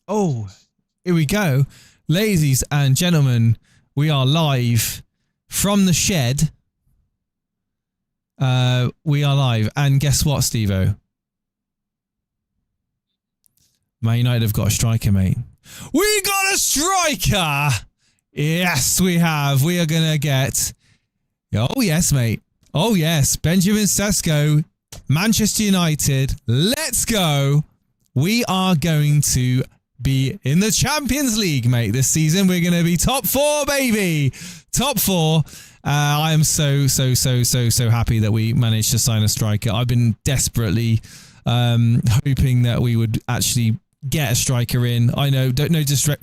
Oh, here we go. Ladies and gentlemen, we are live from the shed. We are live. And guess what, Steve-O? Man United have got a striker, mate. We got a striker! Yes, we have. We are going to get... Oh, yes, mate. Oh, yes. Benjamin Sesko, Manchester United. Let's go. We are going to be in the Champions League, mate, this season. We're going to be top 4, baby. Top 4. I am so happy that we managed to sign a striker. I've been desperately hoping that we would actually get a striker in. I know, no disrespect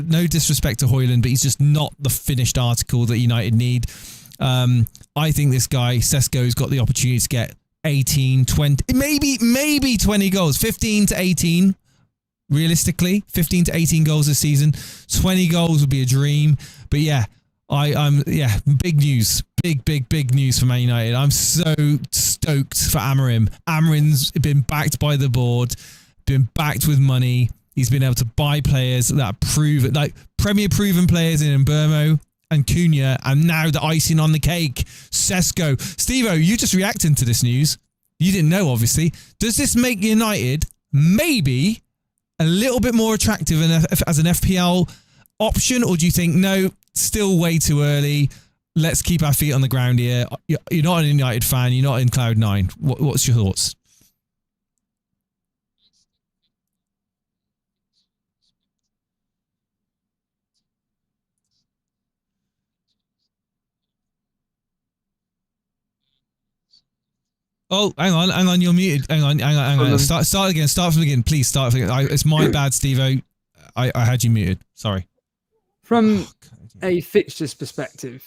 to Højlund, but he's just not the finished article that United need. I think this guy, Sesko's got the opportunity to get 18, 20, maybe 20 goals, 15 to 18. Realistically, 15 to 18 goals this season. 20 goals would be a dream. But yeah, big news. Big news for Man United. I'm so stoked for Amorim. Amorim's been backed by the board, been backed with money. He's been able to buy players that prove it, like Premier proven players in Mbeumo and Cunha, and now the icing on the cake, Sesko. Steve-O, you just reacting to this news. You didn't know, obviously. Does this make United maybe a little bit more attractive as an FPL option, or do you think, no, still way too early, let's keep our feet on the ground here? You're not an United fan, you're not in Cloud 9. What's your thoughts? Oh, hang on, you're muted. Hang on. Start again. Start from the beginning. Please start from the beginning. It's my bad, Steve-O. I had you muted. Sorry. From a fixtures perspective,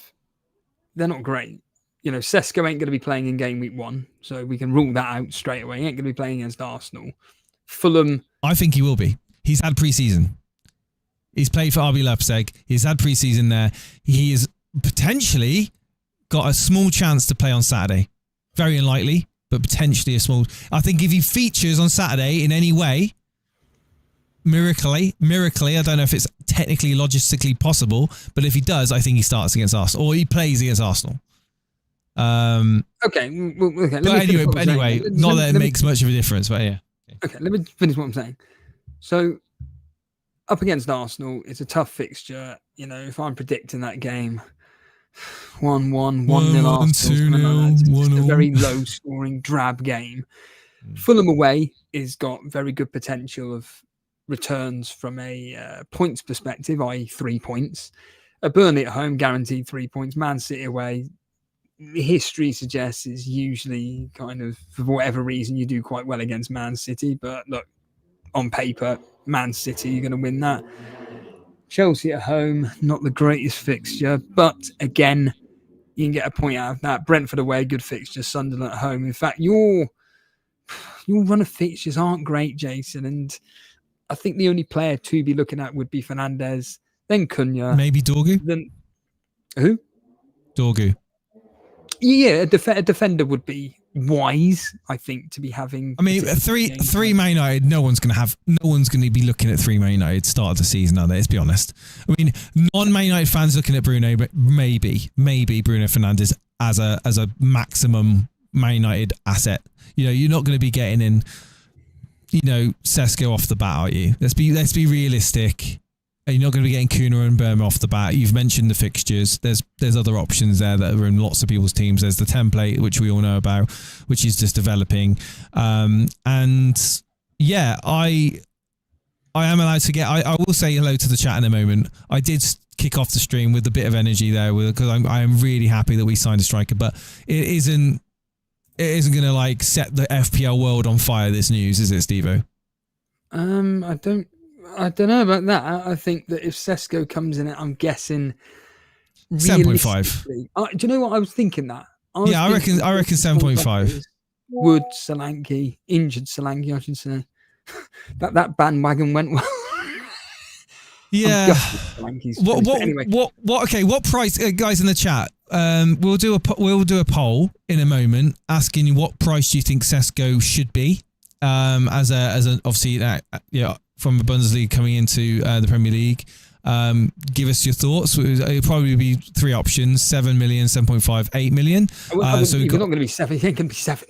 they're not great. You know, Sesko ain't going to be playing in game week 1, so we can rule that out straight away. He ain't going to be playing against Arsenal. Fulham. I think he will be. He's had pre-season. He's played for RB Leipzig. He's had pre-season there. He has potentially got a small chance to play on Saturday. Very unlikely, but potentially a small... I think if he features on Saturday in any way, miraculously, I don't know if it's technically logistically possible, but if he does, I think he starts against Arsenal, or he plays against Arsenal. Okay. But anyway, not that it makes much of a difference, but yeah. Okay, let me finish what I'm saying. So, up against Arsenal, it's a tough fixture. You know, if I'm predicting that game... 1-1, 1-0 Arsenal. It's a very low-scoring, drab game. Fulham away has got very good potential of returns from a points perspective, i.e. 3 points. Burnley at home, guaranteed 3 points. Man City away, history suggests is usually kind of, for whatever reason, you do quite well against Man City. But look, on paper, Man City, you're going to win that. Chelsea at home, not the greatest fixture, but again, you can get a point out of that. Brentford away, good fixture. Sunderland at home. In fact, your run of fixtures aren't great, Jason, and I think the only player to be looking at would be Fernandes, then Cunha. Maybe Dorgu? Then who? Dorgu. Yeah, a defender would be wise, I think, to be having. I mean, three Man United. No one's going to be looking at 3 Man United start of the season, are they? Let's be honest. I mean, non-Man United fans looking at Bruno, but maybe Bruno Fernandes as a maximum Man United asset. You know, you're not going to be getting in, you know, Sesko off the bat, are you? Let's be realistic. You're not going to be getting Cunha and Mbeumo off the bat. You've mentioned the fixtures. There's other options there that are in lots of people's teams. There's the template, which we all know about, which is just developing. And yeah, I am allowed to get... I will say hello to the chat in a moment. I did kick off the stream with a bit of energy there because I am really happy that we signed a striker, but it isn't going to like set the FPL world on fire, this news, is it, Steve-O? I don't know about that. I think that if Sesko comes in it, I'm guessing 7.5. Do you know what I was thinking? I reckon 7.5. Wood, Solanke, injured Solanke, I should say. that bandwagon went well. Yeah. Anyway. What price, guys in the chat? we'll do a poll in a moment asking you what price do you think Sesko should be, as a obviously from the Bundesliga coming into the Premier League. Give us your thoughts. It'll probably be 3 options: 7 million, 7.5, 8 million. So it's not going to be 7. It ain't going to be 7.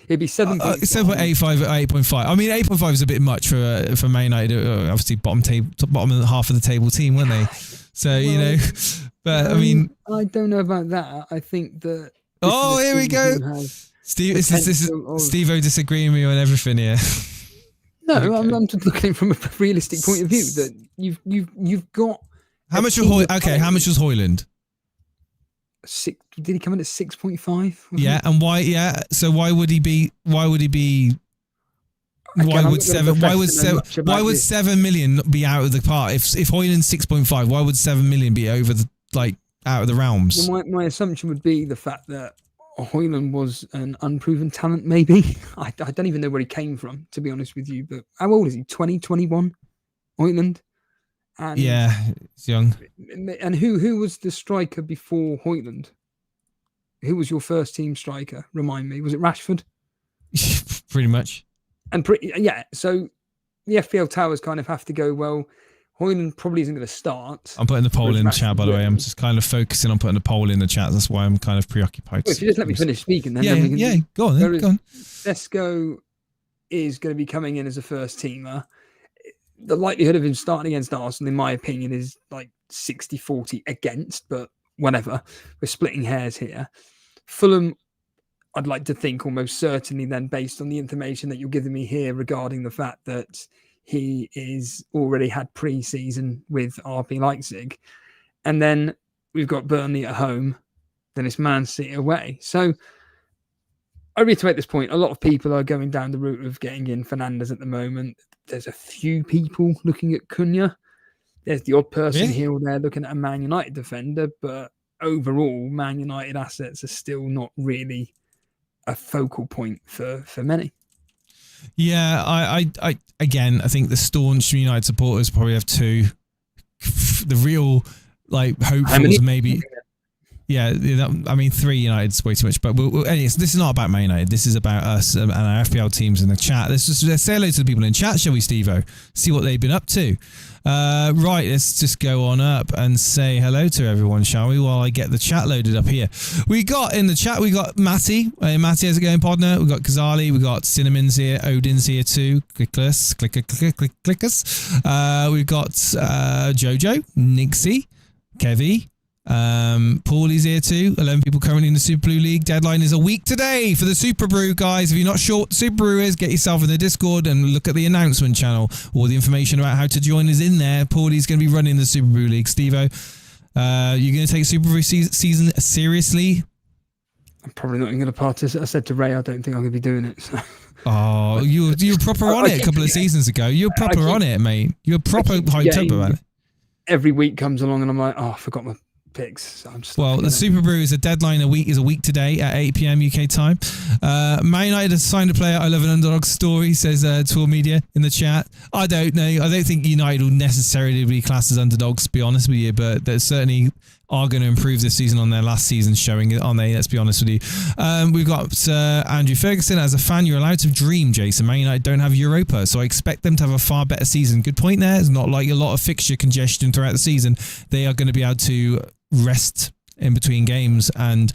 It'd be 7.5. 7.85, 8.5. I mean, 8.5 is a bit much for Man United. Obviously, bottom half of the table team, weren't they? So but I mean, I don't know about that. I think that. Oh, here we go. Steve-O disagreeing with me on everything here. No, okay. I'm just looking from a realistic point of view that you've got. How much was How much was Højlund? Did he come in at 6.5? Yeah, and why? Yeah, so why would he be? Why would 7 million be out of the part? If Højlund's 6.5, why would 7 million be over the out of the realms? Well, my assumption would be the fact that Højlund was an unproven talent, maybe. I don't even know where he came from, to be honest with you. But how old is he? 20, 21? Højlund? And yeah, he's young. And who was the striker before Højlund? Who was your first team striker? Remind me. Was it Rashford? Pretty much. So the FPL towers kind of have to go, well, Højlund probably isn't going to start. I'm putting the poll in the chat, by the way. I'm just kind of focusing on putting the poll in the chat. That's why I'm kind of preoccupied. Well, if you just let me finish speaking, then go on. Sesko is going to be coming in as a first teamer. The likelihood of him starting against Arsenal, in my opinion, is like 60-40 against, but whatever. We're splitting hairs here. Fulham, I'd like to think almost certainly then, based on the information that you're giving me here regarding the fact that he is already had pre-season with RB Leipzig. And then we've got Burnley at home. Then it's Man City away. So I reiterate this point. A lot of people are going down the route of getting in Fernandes at the moment. There's a few people looking at Cunha. There's the odd person here or there looking at a Man United defender. But overall, Man United assets are still not really a focal point for many. Yeah, I think the staunch United supporters probably have 2. The real hopefuls maybe. Yeah, I mean 3 United's way too much. But anyways, this is not about Man United. This is about us and our FPL teams in the chat. Let's say hello to the people in chat, shall we, Steve-O? See what they've been up to. Right, let's just go on up and say hello to everyone, shall we, while I get the chat loaded up here. We got in the chat, we got Matty. Hey, Matty, how's it going, Podner? We got Kazali, we got Cinnamon's here, Odin's here too. Clickers. We've got Jojo, Nixie, Kevy. Paulie's here too. 11 people currently in the Super Blue League. Deadline is a week today for the Super Brew, guys. If you're not sure what Super Brew is, get yourself in the Discord and look at the announcement channel. All the information about how to join is in there. Paulie's going to be running the Super Brew League. Steve-O, you're going to take Super Brew season seriously? I'm probably not even going to participate. I said to Ray, I don't think I'm going to be doing it. So. Oh, you were proper on it a couple of seasons ago. You were proper on it, mate. You were proper hyped up about it. Every week comes along and I'm like, I forgot my picks. So I'm just the Super Brew is a deadline a week today at 8 p.m. UK time. Man United has signed a player. I love an underdog story, says Tour Media in the chat. I don't know. I don't think United will necessarily be classed as underdogs, to be honest with you, but they certainly are going to improve this season on their last season showing, aren't they? Let's be honest with you. We've got Andrew Ferguson. As a fan, you're allowed to dream, Jason. Man United don't have Europa, so I expect them to have a far better season. Good point there. It's not like a lot of fixture congestion throughout the season. They are going to be able to rest in between games, and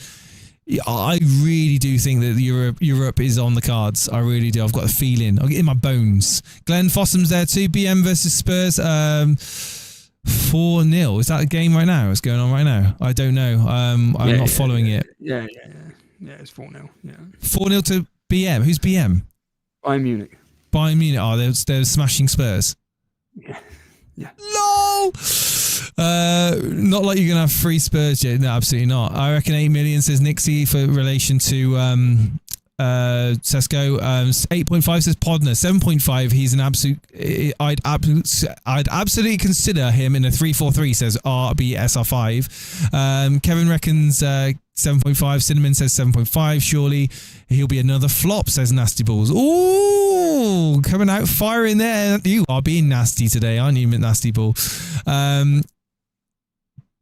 I really do think that Europe is on the cards. I really do. I've got a feeling. I'll get in my bones. Glenn Fossum's there too. BM versus Spurs. 4-0. Is that a game right now? It's going on right now. I don't know. I'm not following it. Yeah. It's 4-0. Yeah. 4-0 to BM. Who's BM? Bayern Munich. Bayern Munich. Oh, they're smashing Spurs. Yeah. No. Not like you're gonna have free Spurs yet. No, absolutely not. I reckon 8 million, says Nixie, for relation to Sesko. 8.5 says Podner. 7.5. He's an absolute. I'd absolutely consider him in a 3-4-3. Says RBSR5. Kevin reckons 7.5. Cinnamon says 7.5. Surely he'll be another flop, says Nasty Balls. Ooh, coming out firing there. You are being nasty today, aren't you, Nasty Ball?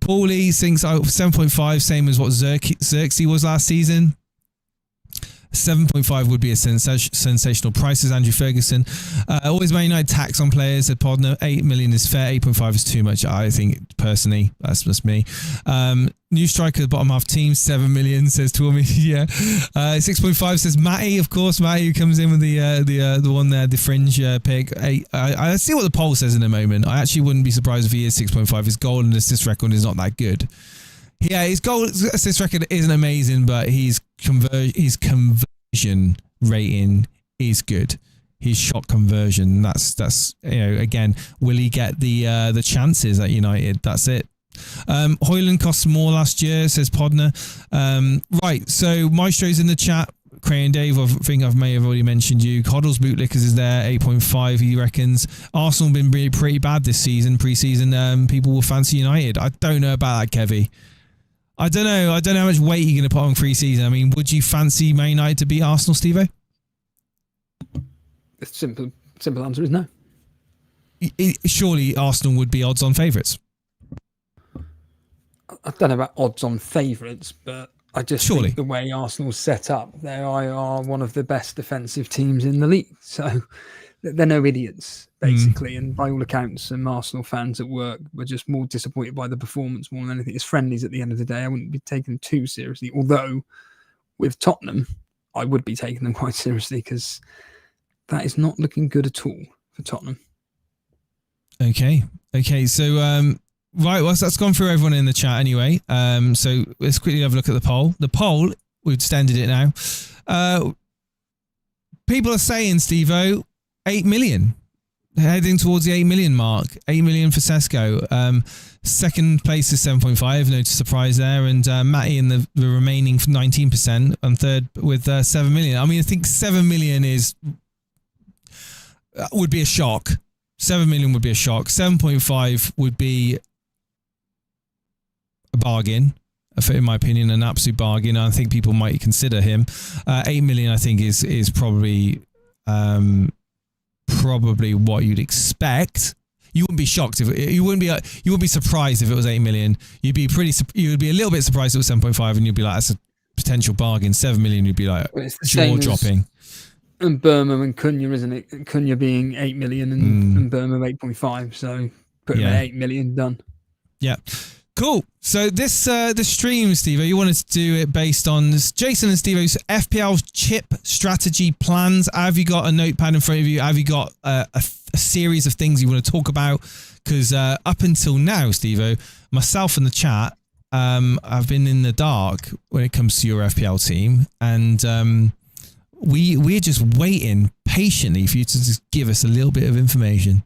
Paul Paulie thinks 7.5, same as what Xerxes was last season. 7.5 would be a sensational price, as Andrew Ferguson. Always Man United tax on players, said Podner. 8 million is fair. 8.5 is too much, I think, personally. That's just me. New striker, bottom half team, 7 million, says Tormy. Yeah. 6.5 says Matty, of course. Matty, who comes in with the one there, the fringe pick. I see what the poll says in a moment. I actually wouldn't be surprised if he is 6.5. His goal and assist record is not that good. Yeah, his goal assist record isn't amazing, but his conversion rating is good. His shot conversion, that's again, will he get the chances at United? That's it. Hoyland cost more last year, says Podner. Right, so Maestro's in the chat. Crayon Dave, I think I may have already mentioned you. Coddle's Bootlickers is there, 8.5, he reckons. Arsenal been really pretty bad this season, pre-season. People will fancy United. I don't know about that, Kevy. I don't know how much weight you're going to put on pre-season. I mean, would you fancy Man United to beat Arsenal, Steve-O? The simple answer is no. Surely Arsenal would be odds-on favourites. I don't know about odds-on favourites, but I just think the way Arsenal's set up, they are one of the best defensive teams in the league. So they're no idiots, basically. And by all accounts, some Arsenal fans at work were just more disappointed by the performance more than anything. It's friendlies at the end of the day. I wouldn't be taken too seriously. Although, with Tottenham, I would be taking them quite seriously because that is not looking good at all for Tottenham. Okay. So, right, well, that's gone through everyone in the chat anyway. So let's quickly have a look at the poll. The poll, we've extended it now. People are saying, Steve-O, 8 million. Heading towards the 8 million mark. 8 million for Sesko. Second place is 7.5. No surprise there. And Matty in the remaining 19%. And third with 7 million. I mean, I think 7 million would be a shock. 7 million would be a shock. 7.5 would be a bargain, in my opinion, an absolute bargain. I think people might consider him. 8 million, I think, is probably what you'd expect. You wouldn't be shocked if you wouldn't be surprised if it was 8 million. You'd be a little bit surprised if it was 7.5, and you'd be like, that's a potential bargain. 7 million, you'd be like, jaw dropping. And Burma and Cunha, isn't it? Cunha being 8 million and Burma 8.5. So put him at 8 million, done. Yeah. Cool. So this stream, Steve, you wanted to do it based on Jason and Steve-O's FPL chip strategy plans. Have you got a notepad in front of you? Have you got a series of things you want to talk about? Because up until now, Steve-O, myself and the chat, I've been in the dark when it comes to your FPL team, and we're just waiting patiently for you to just give us a little bit of information.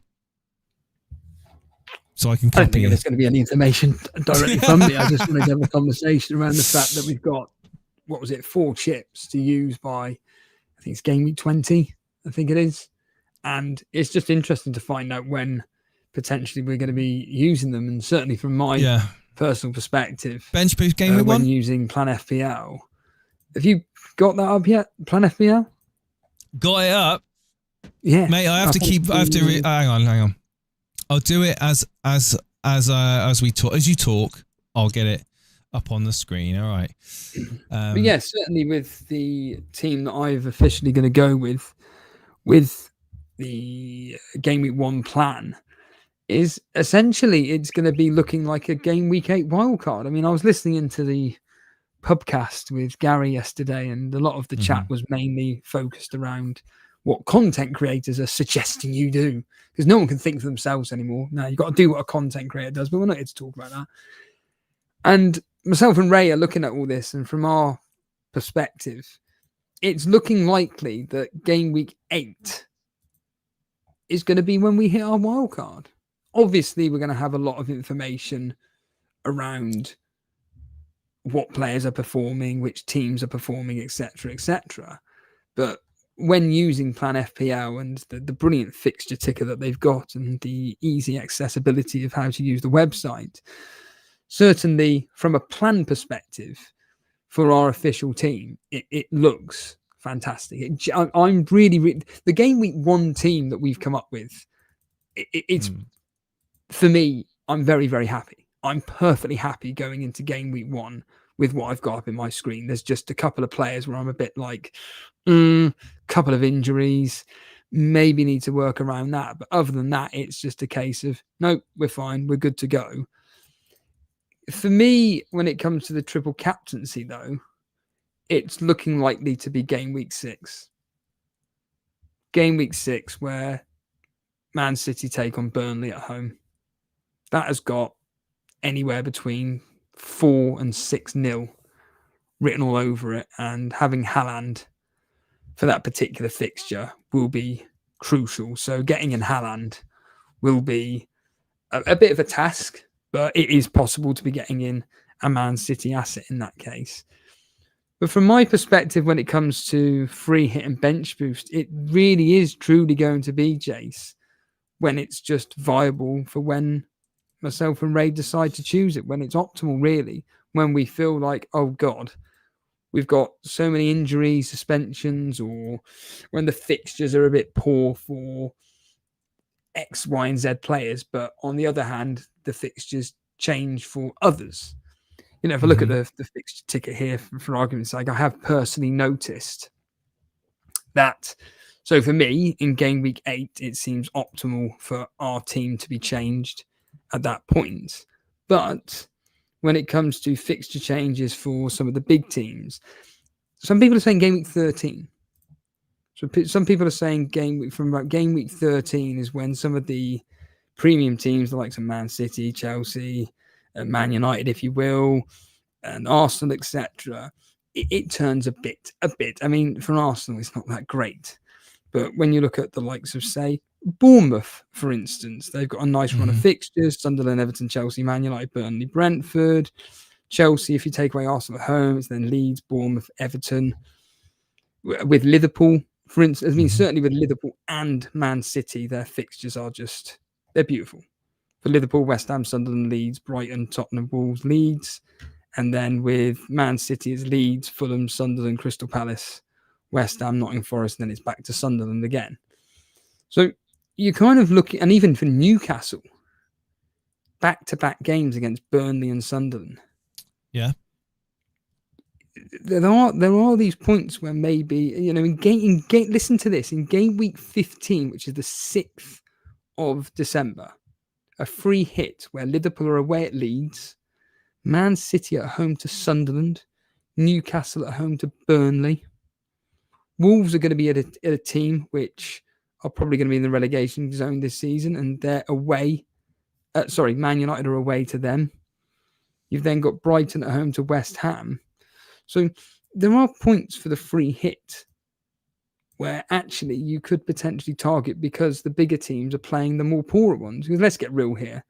So I can copy. I don't think there's going to be any information directly from me. I just wanted to have a conversation around the fact that we've got, 4 chips to use by, I think it's Gameweek 20, I think it is. And it's just interesting to find out when potentially we're going to be using them. And certainly from my personal perspective, bench boost Gameweek when 1? using Plan FPL. Have you got that up yet? Plan FPL? Got it up? Yeah. Mate, hang on. I'll do it as we talk. As you talk, I'll get it up on the screen. All right. But yeah, certainly with the team that I've officially going to go with the Game Week 1 plan, is essentially it's going to be looking like a Game Week 8 wildcard. I mean, I was listening into the pubcast with Gary yesterday, and a lot of the chat was mainly focused around what content creators are suggesting you do, because no one can think for themselves anymore. Now, you've got to do what a content creator does, but we're not here to talk about that. And myself and Ray are looking at all this, and from our perspective, it's looking likely that Game Week 8 is going to be when we hit our wild card. Obviously, we're going to have a lot of information around what players are performing, which teams are performing, etc., etc. But when using Plan FPL and the brilliant fixture ticker that they've got and the easy accessibility of how to use the website, certainly from a plan perspective for our official team, it looks fantastic. I'm really the Game Week 1 team that we've come up with, it's for me, I'm very, very happy. I'm perfectly happy going into game week 1 with what I've got up in my screen. There's just a couple of players where I'm a bit like, couple of injuries, maybe need to work around that. But other than that, it's just a case of, nope, we're fine, we're good to go. For me, when it comes to the triple captaincy, though, it's looking likely to be game week 6. Game week 6, where Man City take on Burnley at home. That has got anywhere between 4 and 6-0 written all over it, and having Haaland for that particular fixture will be crucial. So getting in Haaland will be a bit of a task, but it is possible to be getting in a Man City asset in that case. But from my perspective, when it comes to free hit and bench boost, it really is truly going to be, Jace, when it's just viable for when myself and Ray decide to choose it, when it's optimal, really, when we feel like, oh God, we've got so many injuries, suspensions, or when the fixtures are a bit poor for X, Y, and Z players. But on the other hand, the fixtures change for others. You know, if I look at the fixture ticket here, for argument's sake, I have personally noticed that. So for me, in game week 8, it seems optimal for our team to be changed at that point. But when it comes to fixture changes for some of the big teams, some people are saying game week 13. So some people are saying from about game week 13 is when some of the premium teams, the likes of Man City, Chelsea, Man United, if you will, and Arsenal, etc., it turns a bit. I mean, for Arsenal, it's not that great. But when you look at the likes of, say, Bournemouth, for instance, they've got a nice run of fixtures: Sunderland, Everton, Chelsea, Man United, Burnley, Brentford. Chelsea, if you take away Arsenal at home, it's then Leeds, Bournemouth, Everton. With Liverpool, for instance, I mean, certainly with Liverpool and Man City, their fixtures are just, they're beautiful. For Liverpool, West Ham, Sunderland, Leeds, Brighton, Tottenham, Wolves, Leeds. And then with Man City, it's Leeds, Fulham, Sunderland, Crystal Palace, West Ham, Nottingham Forest, and then it's back to Sunderland again. So you're kind of looking, and even for Newcastle, back-to-back games against Burnley and Sunderland. Yeah. There are these points where maybe, you know, listen to this, in game week 15, which is the 6th of December, a free hit where Liverpool are away at Leeds, Man City at home to Sunderland, Newcastle at home to Burnley. Wolves are going to be at a team which are probably going to be in the relegation zone this season, and they're away. Man United are away to them. You've then got Brighton at home to West Ham. So there are points for the free hit where actually you could potentially target, because the bigger teams are playing the more poorer ones. Because let's get real here.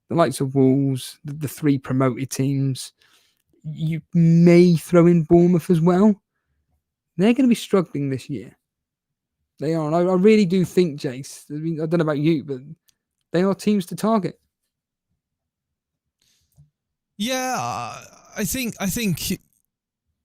The likes of Wolves, the 3 promoted teams, you may throw in Bournemouth as well. They're going to be struggling this year. They are. And I really do think, Jace, I mean, I don't know about you, but they are teams to target. Yeah, I think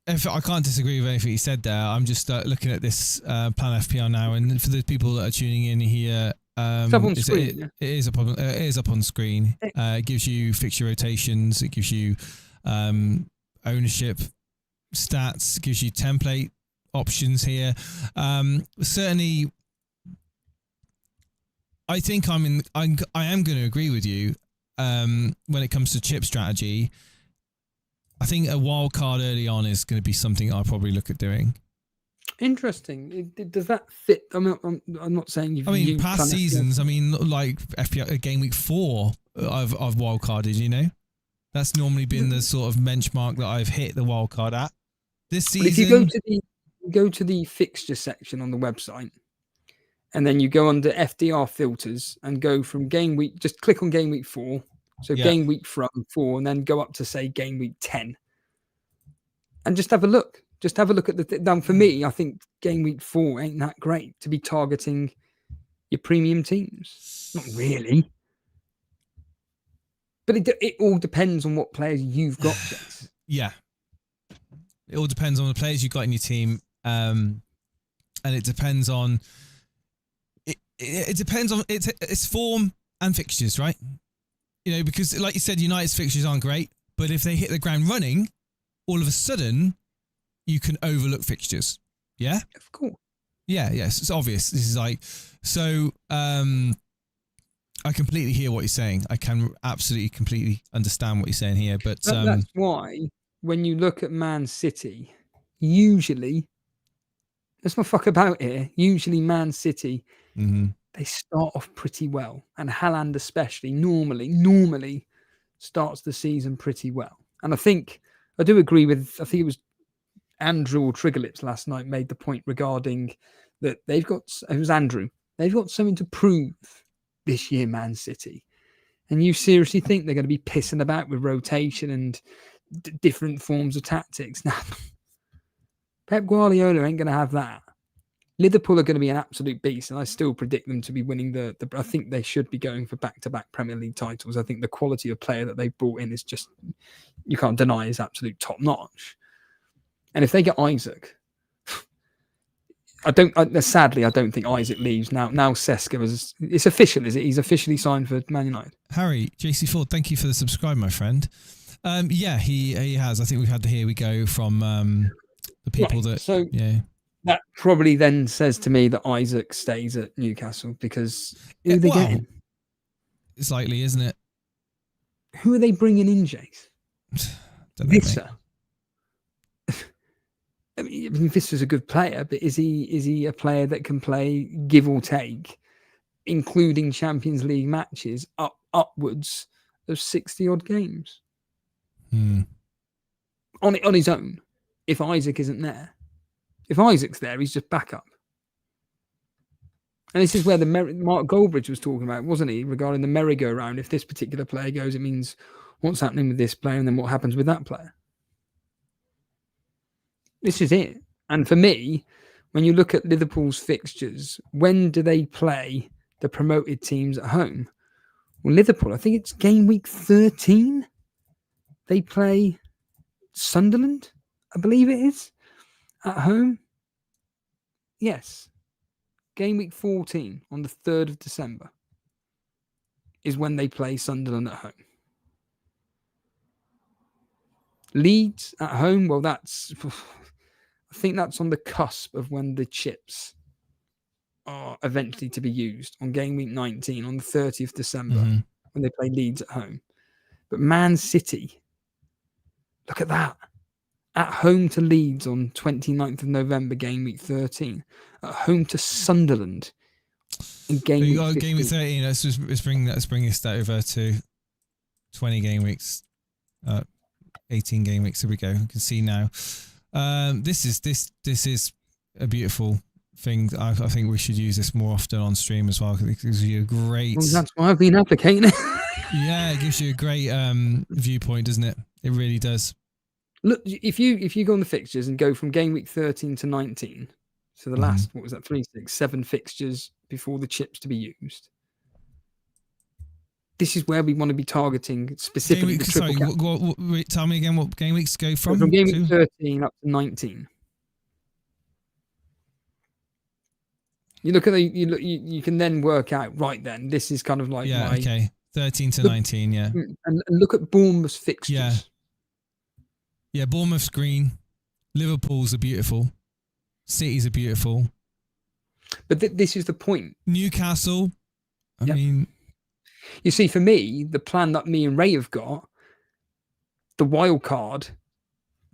if I can't disagree with anything you said there. I'm just looking at this Plan FPL now, and for the people that are tuning in here, It's up on screen. It is up on screen. It gives you fixture rotations. It gives you ownership stats. It gives you template options here. Certainly, I think I am going to agree with you when it comes to chip strategy. I think a wild card early on is going to be something I'll probably look at doing. Interesting. Does that fit? I'm not saying you've. I mean, past seasons. I mean, like FPL game week 4, I've wild carded. You know, that's normally been the sort of benchmark that I've hit the wild card at. This season, if you go to the fixture section on the website, and then you go under FDR filters and go from game week. Just click on game week 4. So game week from 4, and then go up to, say, game week 10. And just have a look. Just have a look at the... Now, for me, I think game week 4 ain't that great to be targeting your premium teams. Not really. But it all depends on what players you've got, Jess. Yeah. It all depends on the players you've got in your team. And it depends on... It depends on... It's form and fixtures, right? because like you said, United's fixtures aren't great, but if they hit the ground running, all of a sudden you can overlook fixtures. Yeah? Of course. Yeah, yes, it's obvious. This is like, so I completely hear what you're saying. I can absolutely, completely understand what you're saying here. But that's why when you look at Man City, usually, let's not fuck about here. Usually, Man City, they start off pretty well, and Haaland especially normally starts the season pretty well. And I do agree with. I think it was Andrew or Triggerlips last night made the point regarding that they've got. It was Andrew. They've got something to prove this year, Man City. And you seriously think they're going to be pissing about with rotation and different forms of tactics? Now, Pep Guardiola ain't going to have that. Liverpool are going to be an absolute beast, and I still predict them to be winning the I think they should be going for back-to-back Premier League titles. I think the quality of player that they've brought in is just, you can't deny, is absolute top-notch. And if they get Isaac, sadly, I don't think Isaac leaves now. Now Sesko it's official, is it? He's officially signed for Man United. Harry, JC Ford, thank you for the subscribe, my friend. Yeah, he has. I think we've had the here we go from the people that. So yeah, that probably then says to me that Isaac stays at Newcastle because who are they getting? It's likely, isn't it? Who are they bringing in, Jace? Visser. I mean, Visser's a good player, but is he a player that can play give or take, including Champions League matches, upwards of 60 odd games on his own? If Isaac isn't there, if Isaac's there, he's just backup. And this is where the Mark Goldbridge was talking about, wasn't he, regarding the merry-go-round? If this particular player goes, it means what's happening with this player, and then what happens with that player. This is it. And for me, when you look at Liverpool's fixtures, when do they play the promoted teams at home? Well, Liverpool, I think it's game week 13. They play Sunderland, I believe it is, at home. Yes. Game week 14 on the 3rd of December is when they play Sunderland at home. Leeds at home, well, I think that's on the cusp of when the chips are eventually to be used on game week 19 on the 30th of December when they play Leeds at home. But Man City, look at that. At home to Leeds on 29th of November, game week 13. At home to Sunderland in game week 15. Game week 13. Let's bring this over to 20 game weeks. 18 game weeks. Here we go. You can see now. This is a beautiful thing. I think we should use this more often on stream as well, because it gives you a great. Well, that's why I've been advocating it. Yeah, it gives you a great viewpoint, doesn't it? It really does. Look, if you go on the fixtures and go from game week 13 to 19, so the last, what was that, 3, 6, 7 fixtures before the chips to be used. This is where we want to be targeting specifically the triple cap. Tell me again what game weeks go from. From game week 13 up to 19. You look at you can then work out, right then, this is kind of like 13 to 19, yeah. And look at Bournemouth's fixtures. Yeah, Bournemouth's green. Liverpool's are beautiful. City's are beautiful. But this is the point. Newcastle, I mean... You see, for me, the plan that me and Ray have got, the wild card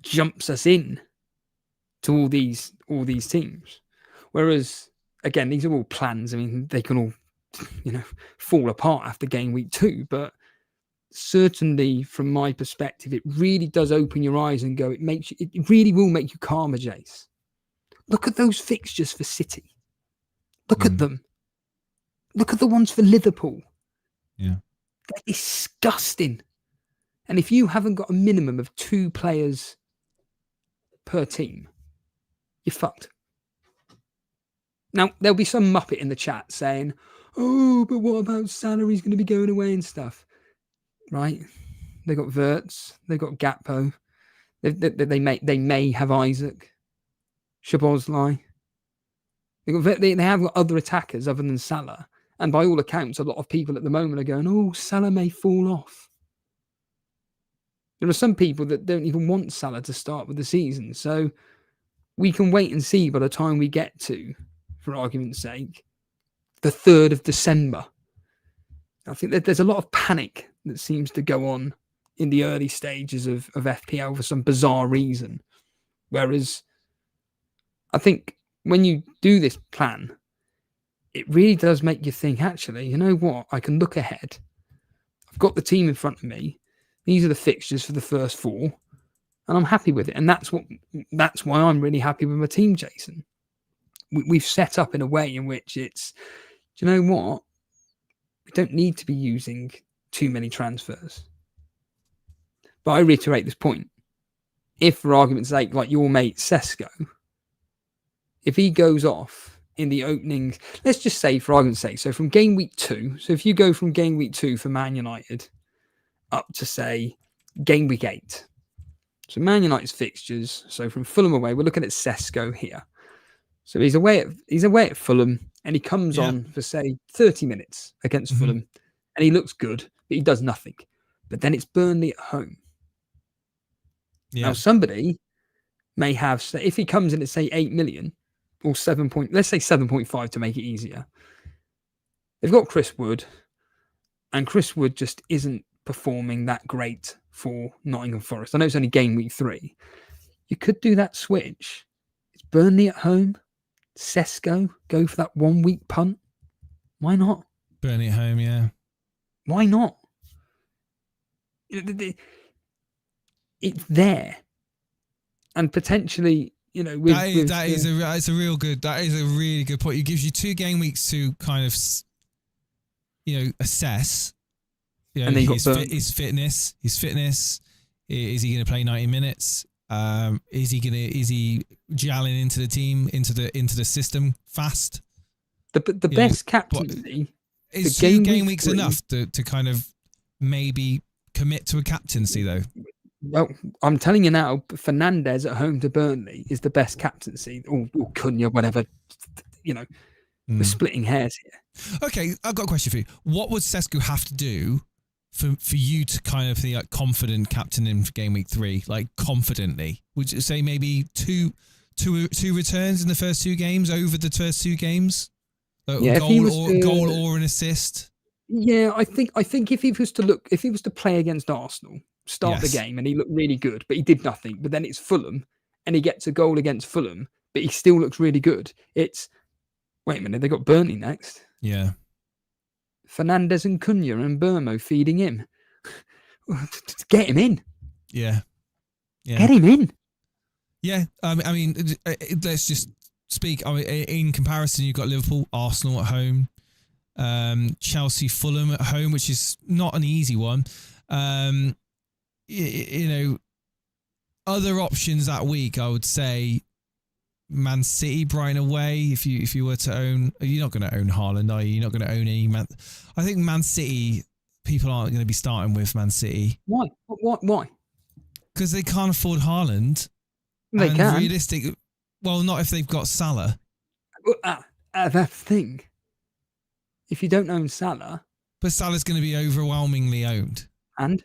jumps us in to all these teams. Whereas, again, these are all plans. I mean, they can all, fall apart after game week 2. But certainly, from my perspective, it really does open your eyes and go. It really will make you calmer, Jace. Look at those fixtures for City. Look at them. Look at the ones for Liverpool. Yeah. They're disgusting. And if you haven't got a minimum of 2 players per team, you're fucked. Now, there'll be some muppet in the chat saying, oh, but what about salaries going to be going away and stuff? Right? They got Wirtz. They got Gakpo. They may have Isaac. Szoboszlai. They have got other attackers other than Salah. And by all accounts, a lot of people at the moment are going, oh, Salah may fall off. There are some people that don't even want Salah to start with the season. So we can wait and see by the time we get to, for argument's sake, the 3rd of December. I think that there's a lot of panic that seems to go on in the early stages of FPL for some bizarre reason. Whereas I think when you do this plan, it really does make you think, actually, you know what? I can look ahead. I've got the team in front of me. These are the fixtures for the first 4, and I'm happy with it. And that's why I'm really happy with my team, Jason. We've set up in a way in which it's, do you know what? We don't need to be using too many transfers. But I reiterate this point. If, for argument's sake, like your mate Sesko, if he goes off in the opening, let's just say, for argument's sake, so from game week 2, so if you go from game week 2 for Man United up to, say, game week 8. So Man United's fixtures, so from Fulham away, we're looking at Sesko here. So he's away at Fulham, and he comes on for, say, 30 minutes against Fulham, and he looks good, but he does nothing. But then it's Burnley at home. Yeah. Now, somebody may have, if he comes in at, say, 8 million, or let's say 7.5 to make it easier. They've got Chris Wood, and Chris Wood just isn't performing that great for Nottingham Forest. I know it's only game week 3. You could do that switch. It's Burnley at home. Sesko, go for that 1 week punt. Why not? Burnley at home, yeah. Why not? It's there. And potentially, you know, that is a really good point. It gives you 2 game weeks to kind of, you know, assess. You know, and then his fitness. Is he going to play 90 minutes? Is he gelling into the team, into the system fast? The best captaincy. Is 2 game weeks enough to kind of maybe commit to a captaincy though? Well, I'm telling you now, Fernandes at home to Burnley is the best captaincy. Or Cunha, whatever. You know, we're splitting hairs here. Okay, I've got a question for you. What would Sesko have to do for you to kind of feel like confident captain in game week 3, like confidently? Would you say maybe two returns in the first 2 games over the first 2 games? Goal or an assist? Yeah, I think if he was to play against Arsenal, start the game, and he looked really good, but he did nothing. But then it's Fulham, and he gets a goal against Fulham, but he still looks really good. It's, wait a minute, they got Burnley next. Yeah. Fernandes and Cunha and Burmo feeding him. Get him in. Yeah. Get him in. Yeah. I mean, let's just speak. I mean, in comparison, you've got Liverpool, Arsenal at home, Chelsea, Fulham at home, which is not an easy one. You know, other options that week, I would say Man City, Brighton away. If you were to own, you're not going to own Haaland, are you? You're not going to own any Man. I think Man City, people aren't going to be starting with Man City. Why? Because they can't afford Haaland. They can. Realistic. Well, not if they've got Salah. That's the thing. If you don't own Salah, but Salah's going to be overwhelmingly owned. And.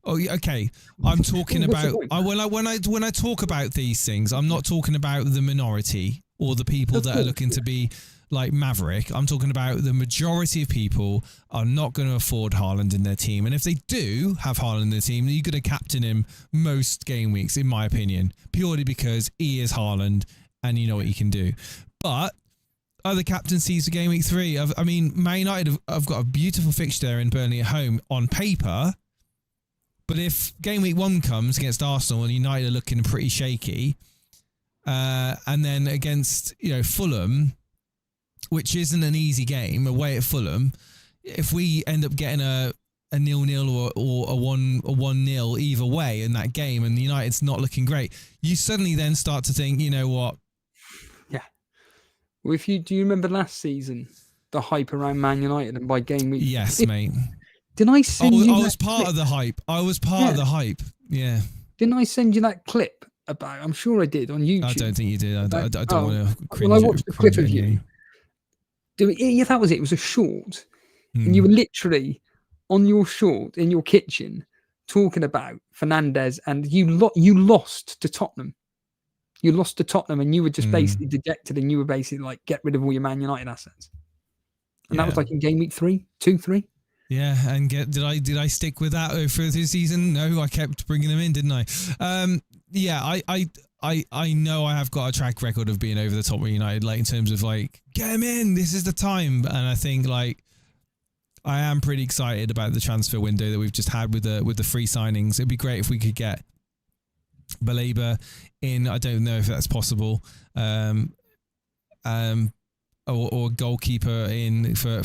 Oh, okay. I'm talking about when I talk about these things, I'm not talking about the minority or the people that are looking to be like Maverick. I'm talking about the majority of people are not going to afford Haaland in their team, and if they do have Haaland in their team, you're going to captain him most game weeks, in my opinion, purely because he is Haaland and you know what he can do. But other captaincies for game week 3, I mean, Man United have got a beautiful fixture in Burnley at home on paper. But if game week 1 comes against Arsenal and United are looking pretty shaky, and then against Fulham, which isn't an easy game away at Fulham, if we end up getting a 0-0 or a 1-0 either way in that game, and United's not looking great, you suddenly then start to think, you know what? Yeah. Well, do you remember last season the hype around Man United and by game week? Yes, mate. Did I send you I was part of the hype. I was part of the hype. Yeah. Didn't I send you that clip about? I'm sure I did on YouTube. I don't think you did. I don't want to cringe. Well, I watched the clip of you. Yeah, that was it. It was a short. And you were literally on your short in your kitchen talking about Fernandes, and you lost to Tottenham. You lost to Tottenham, and you were just basically dejected, and you were basically like, get rid of all your Man United assets. And that was like in game week 3. Yeah, and did I stick with that for this season? No, I kept bringing them in, didn't I? I know I have got a track record of being over the top with United, like in terms of like, get them in, this is the time. And I think like I am pretty excited about the transfer window that we've just had with the free signings. It'd be great if we could get Baleba in. I don't know if that's possible. Or goalkeeper in for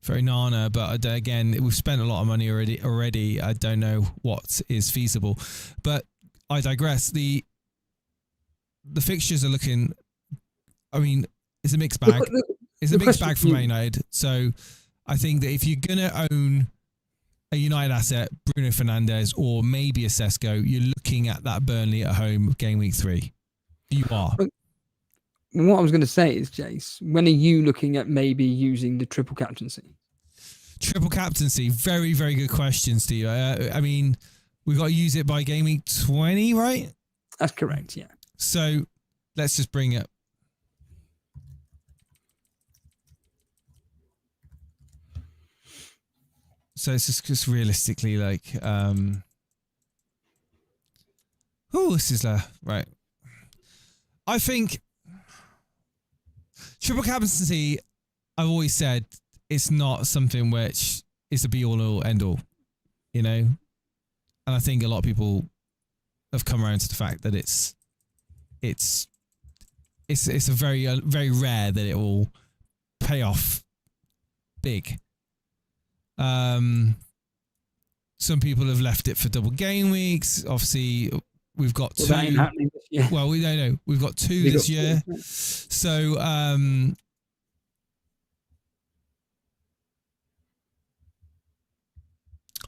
Onana, but again, we've spent a lot of money already. I don't know what is feasible, but I digress. The fixtures are looking. I mean, it's a mixed bag. It's a mixed bag for Man United. So I think that if you're gonna own a United asset, Bruno Fernandes, or maybe a Sesko, you're looking at that Burnley at home game week 3. You are. What I was going to say is, Jace, when are you looking at maybe using the triple captaincy? Triple captaincy, very, very good question, Steve. I mean, we've got to use it by game week 20, right? That's correct, yeah. So let's just bring it. So it's just realistically like, this is right. I think triple captaincy, I've always said, it's not something which is a be all or end all, you know? And I think a lot of people have come around to the fact that it's a very, very rare that it will pay off big. Some people have left it for double game weeks. Obviously, we've got 2. That ain't happening this year. Well, we don't know. We've got 2 this year. So,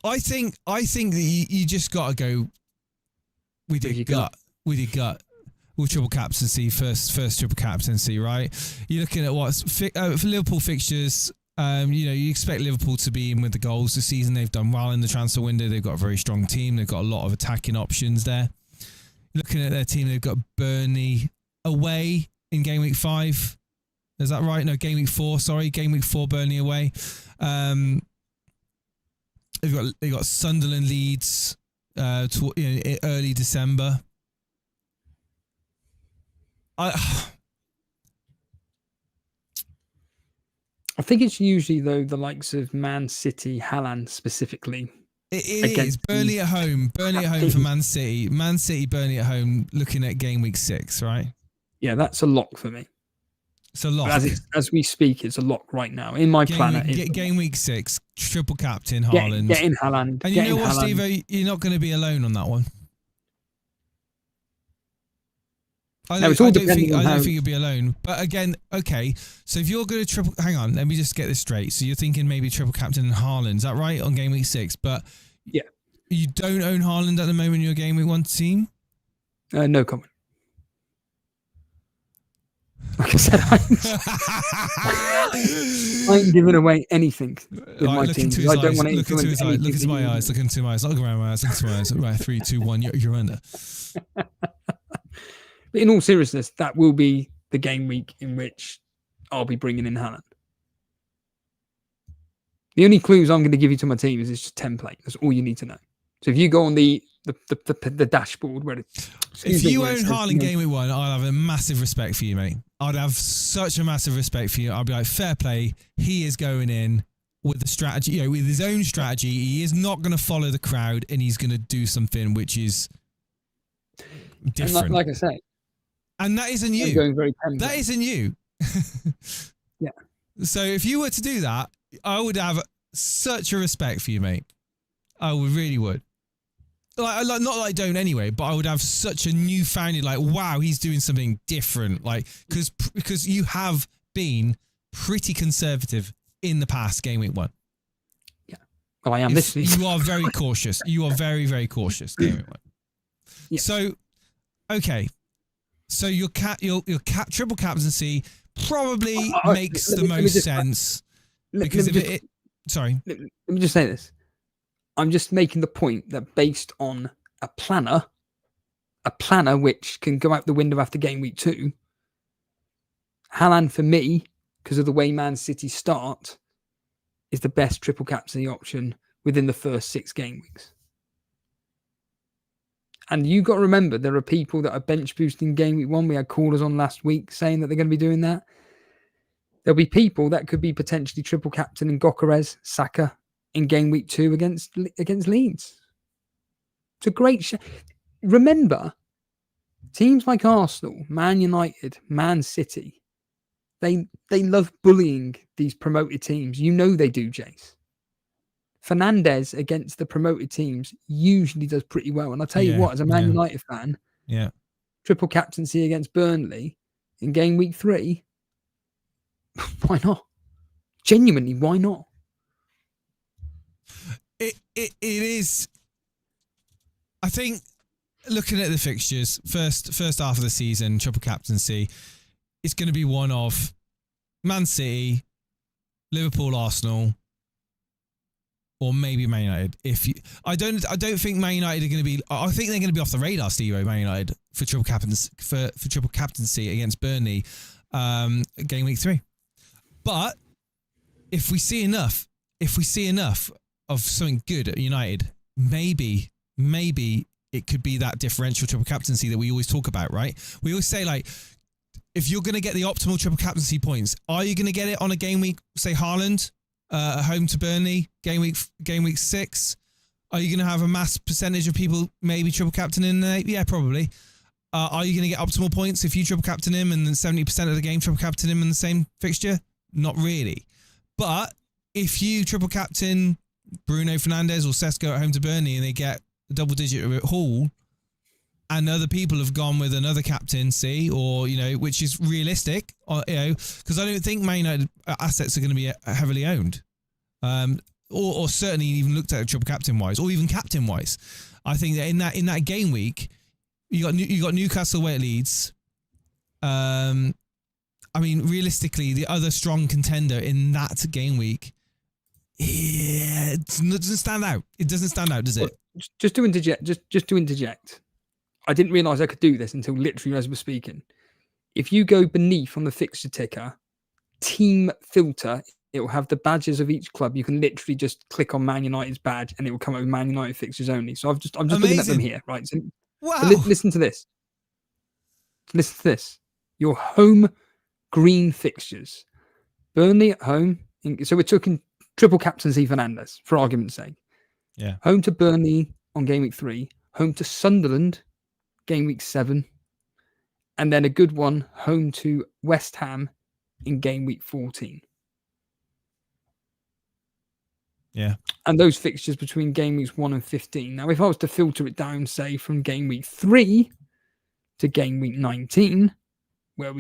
I think that you just got to go with your gut. With your gut. With triple captaincy, first triple captaincy, right? You're looking at what's for Liverpool fixtures. You expect Liverpool to be in with the goals this season. They've done well in the transfer window. They've got a very strong team. They've got a lot of attacking options there. Looking at their team, they've got Burnley away in game week 5. Is that right? No, game week 4. Sorry, game week 4, Burnley away. They've got Sunderland, Leeds early December. I think it's usually, though, the likes of Man City, Haaland specifically. It is. Burnley at home. Burnley at home for Man City. Man City, Burnley at home, looking at game week 6, right? Yeah, that's a lock for me. It's a lock. As we speak, it's a lock right now. In my planner. Game week 6, triple captain, Haaland. Get in Haaland. And you know what, Steve? You're not going to be alone on that one. I don't think you'll be alone. But again, okay, so if you're going to hang on, let me just get this straight. So you're thinking maybe triple captain and Haaland, is that right, on game week 6? But yeah, you don't own Haaland at the moment in your game week 1 team? No comment. Like I said, I ain't giving away anything with my team. I don't want to look into his eyes. Look into my eyes. Look into my eyes. Look around my eyes. Look into my eyes. Right, 3, 2, 1. You're under. But in all seriousness, that will be the game week in which I'll be bringing in Haaland. The only clues I'm going to give you to my team is it's just template. That's all you need to know. So if you go on the dashboard where if you own Haaland game week 1, I'll have a massive respect for you, mate. I'd have such a massive respect for you. I'll be like, fair play. He is going in with the strategy, with his own strategy. He is not going to follow the crowd, and he's going to do something which is different. And like I say. And that isn't you. That isn't you. Yeah. So if you were to do that, I would have such a respect for you, mate. I really would. Like not that I don't anyway, but I would have such a newfound wow, he's doing something different. Because you have been pretty conservative in the past game week 1. Yeah. Well, I am this week. You are very cautious. You are very, very cautious game week 1. Yeah. So, okay. So your triple captaincy, probably makes the let me most just- sense. Let Because me if just- it, sorry, let me just say this. I'm just making the point that based on a planner which can go out the window after game week 2, Haaland for me, because of the way Man City start, is the best triple captaincy option within the first 6 game weeks. And you got to remember, there are people that are bench boosting game week 1. We had callers on last week saying that they're going to be doing that. There'll be people that could be potentially triple captain in Gyökeres, Saka in game week 2 against Leeds. It's a great remember, teams like Arsenal, Man United, Man City, they love bullying these promoted teams. You know they do, Jace. Fernandes against the promoted teams usually does pretty well. And I'll tell you what, as a Man United fan, triple captaincy against Burnley in game week 3, why not? Genuinely, why not? It is. I think looking at the fixtures, first half of the season, triple captaincy, it's going to be one of Man City, Liverpool, Arsenal, or maybe Man United. I don't think Man United are going to be. I think they're going to be off the radar, Steve. Man United for triple captaincy against Burnley, game week 3. But if we see enough of something good at United, maybe it could be that differential triple captaincy that we always talk about, right? We always say, like, if you're going to get the optimal triple captaincy points, are you going to get it on a game week, say Haaland, at home to Burnley, game week 6? Are you going to have a mass percentage of people maybe triple captain in there? Yeah, probably. Are you going to get optimal points if you triple captain him and then 70% of the game triple captain him in the same fixture? Not really. But if you triple captain Bruno Fernandes or Sesko at home to Burnley and they get a double-digit haul, and other people have gone with another captaincy, or, you know, which is realistic, or, you know, because I don't think Man United assets are going to be heavily owned, or certainly even looked at triple captain wise, or even captain wise. I think that in that game week, you got Newcastle away at Leeds. I mean, realistically, the other strong contender in that game week, it doesn't stand out. It doesn't stand out, does it? Just to interject, I didn't realise I could do this until literally as we're speaking. If you go beneath on the fixture ticker, team filter, it will have the badges of each club. You can literally just click on Man United's badge and it will come up with Man United fixtures only. So I'm just looking at them here, right? So, wow. So listen to this. Listen to this. Your home green fixtures. Burnley at home. So we're talking triple captaincy Fernandes, for argument's sake. Yeah. Home to Burnley on game week 3. Home to Sunderland, game week 7. And then a good one, home to West Ham in game week 14. Yeah. And those fixtures between game weeks 1 and 15. Now, if I was to filter it down, say, from game week 3 to game week 19, where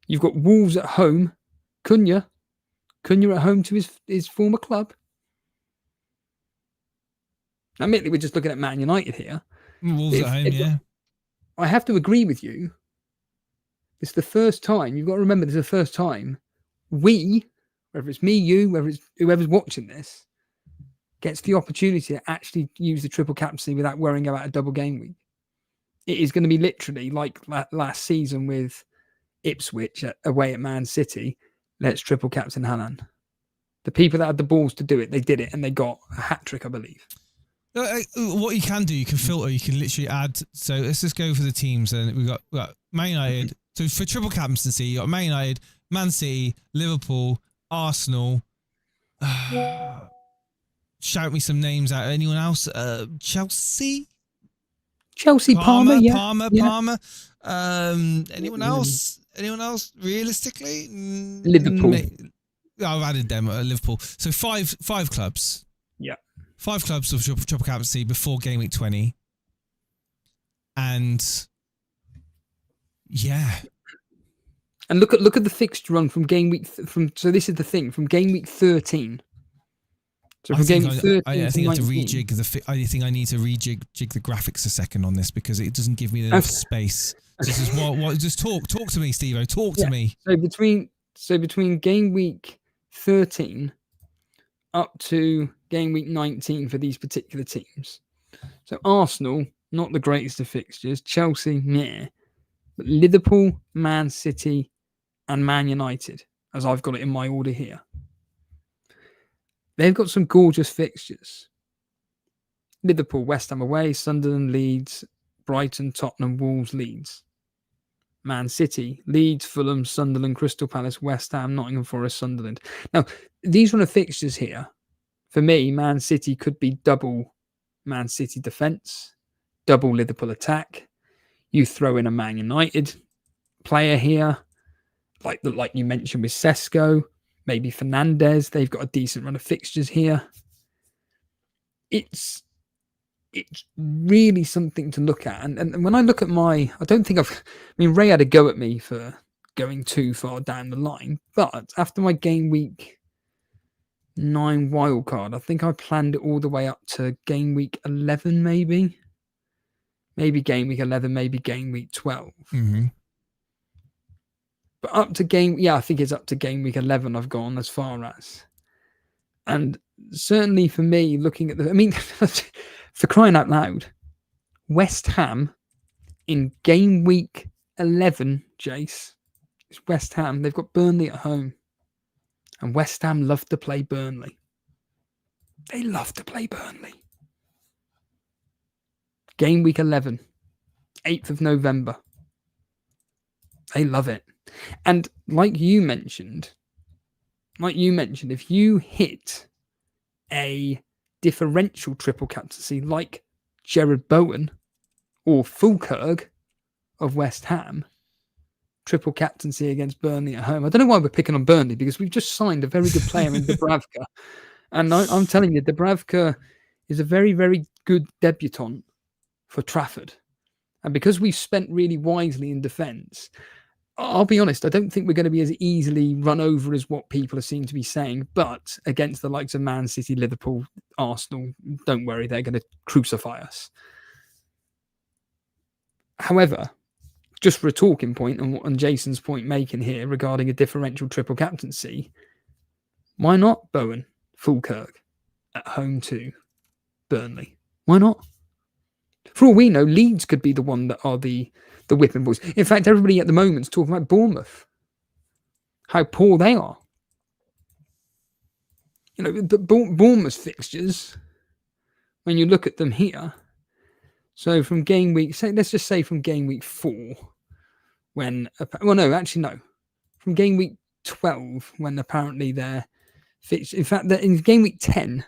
you've got Wolves at home, Cunha at home to his former club. Admittedly, we're just looking at Man United here. Wolves at home, yeah. I have to agree with you. It's the first time, you've got to remember, this is the first time we, whether it's me, you, whether it's whoever's watching this, gets the opportunity to actually use the triple captaincy without worrying about a double game week. It is going to be literally like last season with Ipswich away at Man City. Let's triple captain Haaland. The people that had the balls to do it, they did it, and they got a hat trick, I believe. What you can do, you can filter, you can literally add. So let's just go for the teams, and we've got Man United. So for triple captaincy, you got Man United, Man City, Liverpool, Arsenal. Shout me some names out. Anyone else? Chelsea, Palmer. Palmer. Anyone else? Anyone else? Realistically, Liverpool. I've added them. Liverpool. So five clubs. Yeah. 5 clubs of triple captaincy before game week 20. And yeah. And look at the fixture run from game week so this is the thing, from game week 13 So from game 13 I to think I have to 19, rejig I think I need to rejig the graphics a second on this because it doesn't give me enough space. Just talk to me, Steve-O. Talk to me. So between game week 13 up to game week 19 for these particular teams. So Arsenal, not the greatest of fixtures. Chelsea, meh. But Liverpool, Man City, and Man United, as I've got it in my order here. They've got some gorgeous fixtures. Liverpool, West Ham away, Sunderland, Leeds, Brighton, Tottenham, Wolves, Leeds. Man City, Leeds, Fulham, Sunderland, Crystal Palace, West Ham, Nottingham Forest, Sunderland. Now, these are the fixtures here. For me, Man City could be double Man City defence, double Liverpool attack. You throw in a Man United player here, like you mentioned with Sesko, maybe Fernandes. They've got a decent run of fixtures here. It's really something to look at. And when I look at Ray had a go at me for going too far down the line. But after my game week 9 wildcard, I think I planned it all the way up to game week 11, maybe. Maybe game week 11, maybe game week 12. Mm-hmm. But I think it's up to game week 11 I've gone as far as. And certainly for me, looking at for crying out loud, West Ham in game week 11, Jace, it's West Ham. They've got Burnley at home. And West Ham love to play Burnley. They love to play Burnley. Game week 11, 8th of November. They love it. And like you mentioned, if you hit a differential triple captaincy like Jared Bowen or Fulkerg of West Ham, triple captaincy against Burnley at home. I don't know why we're picking on Burnley because we've just signed a very good player in Dubravka. And I'm telling you, Dubravka is a very, very good debutant for Trafford. And because we've spent really wisely in defence, I'll be honest, I don't think we're going to be as easily run over as what people seem to be saying. But against the likes of Man City, Liverpool, Arsenal, don't worry, they're going to crucify us. However, just for a talking point on Jason's point making here regarding a differential triple captaincy, why not Bowen, Fulkerg at home to Burnley? Why not? For all we know, Leeds could be the one that are the whipping boys. In fact, everybody at the moment is talking about Bournemouth, how poor they are. But Bournemouth's fixtures, when you look at them here, so from game week, let's just say from game week 4, from game week 12, when apparently they're fixed. In fact, in game week 10,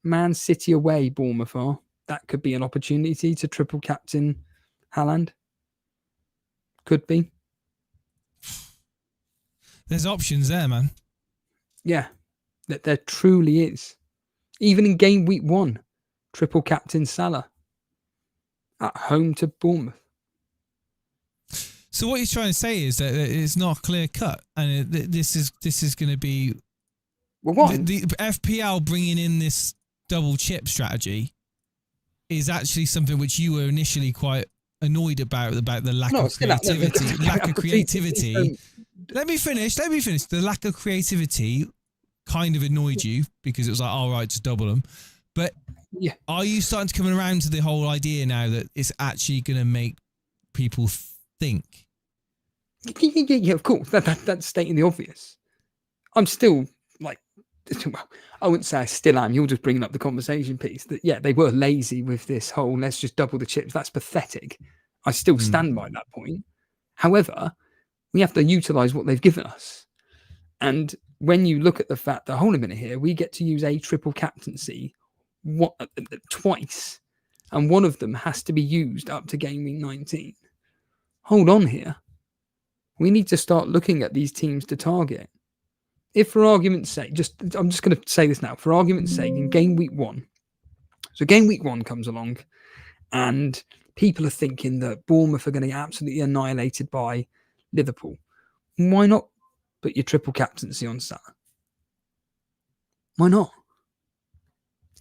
Man City away, Bournemouth are. That could be an opportunity to triple captain Haaland. Could be. There's options there, man. Yeah, that there truly is. Even in game week 1, triple captain Salah at home to Bournemouth. So what he's trying to say is that it's not clear cut, and this is going to be the FPL bringing in this double chip strategy is actually something which you were initially quite annoyed about the lack of creativity. Let me finish. The lack of creativity kind of annoyed you because it was like, all right, just double them. But yeah, are you starting to come around to the whole idea now that it's actually going to make people think? Yeah, of course. That's stating the obvious. I'm still I wouldn't say I still am. You're just bringing up the conversation piece that, yeah, they were lazy with this whole, let's just double the chips. That's pathetic. I still stand by that point. However, we have to utilise what they've given us. And when you look at the fact that, hold a minute here, we get to use a triple captaincy twice, and one of them has to be used up to game week 19. Hold on here. We need to start looking at these teams to target. If for argument's sake, I'm just going to say this now, for argument's sake, in game week 1, so game week 1 comes along and people are thinking that Bournemouth are going to get absolutely annihilated by Liverpool. Why not put your triple captaincy on Salah? Why not?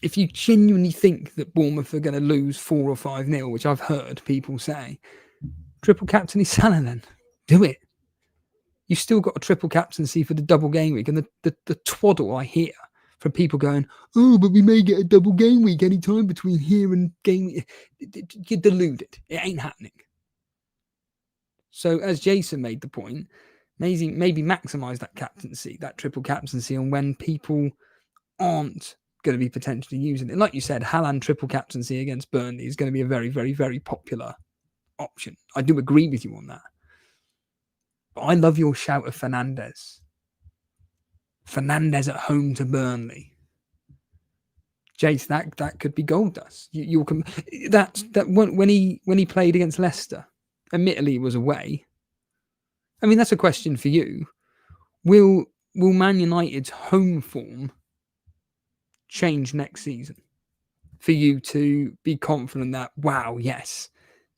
if you genuinely think that Bournemouth are going to lose 4 or 5-0, which I've heard people say, triple captain is Salah then. Do it. You've still got a triple captaincy for the double game week. And the twaddle I hear from people going, oh, but we may get a double game week any time between here and game week. You're deluded. It ain't happening. So as Jason made the point, maybe maximise that captaincy, that triple captaincy, and when people aren't going to be potentially using it. Like you said, Haaland triple captaincy against Burnley is going to be a very, very, very popular option. I do agree with you on that. But I love your shout of Fernandes. Fernandes at home to Burnley. Jace, that could be gold dust. When he played against Leicester, admittedly it was away. I mean, that's a question for you. Will Man United's home form change next season for you to be confident that, wow, yes,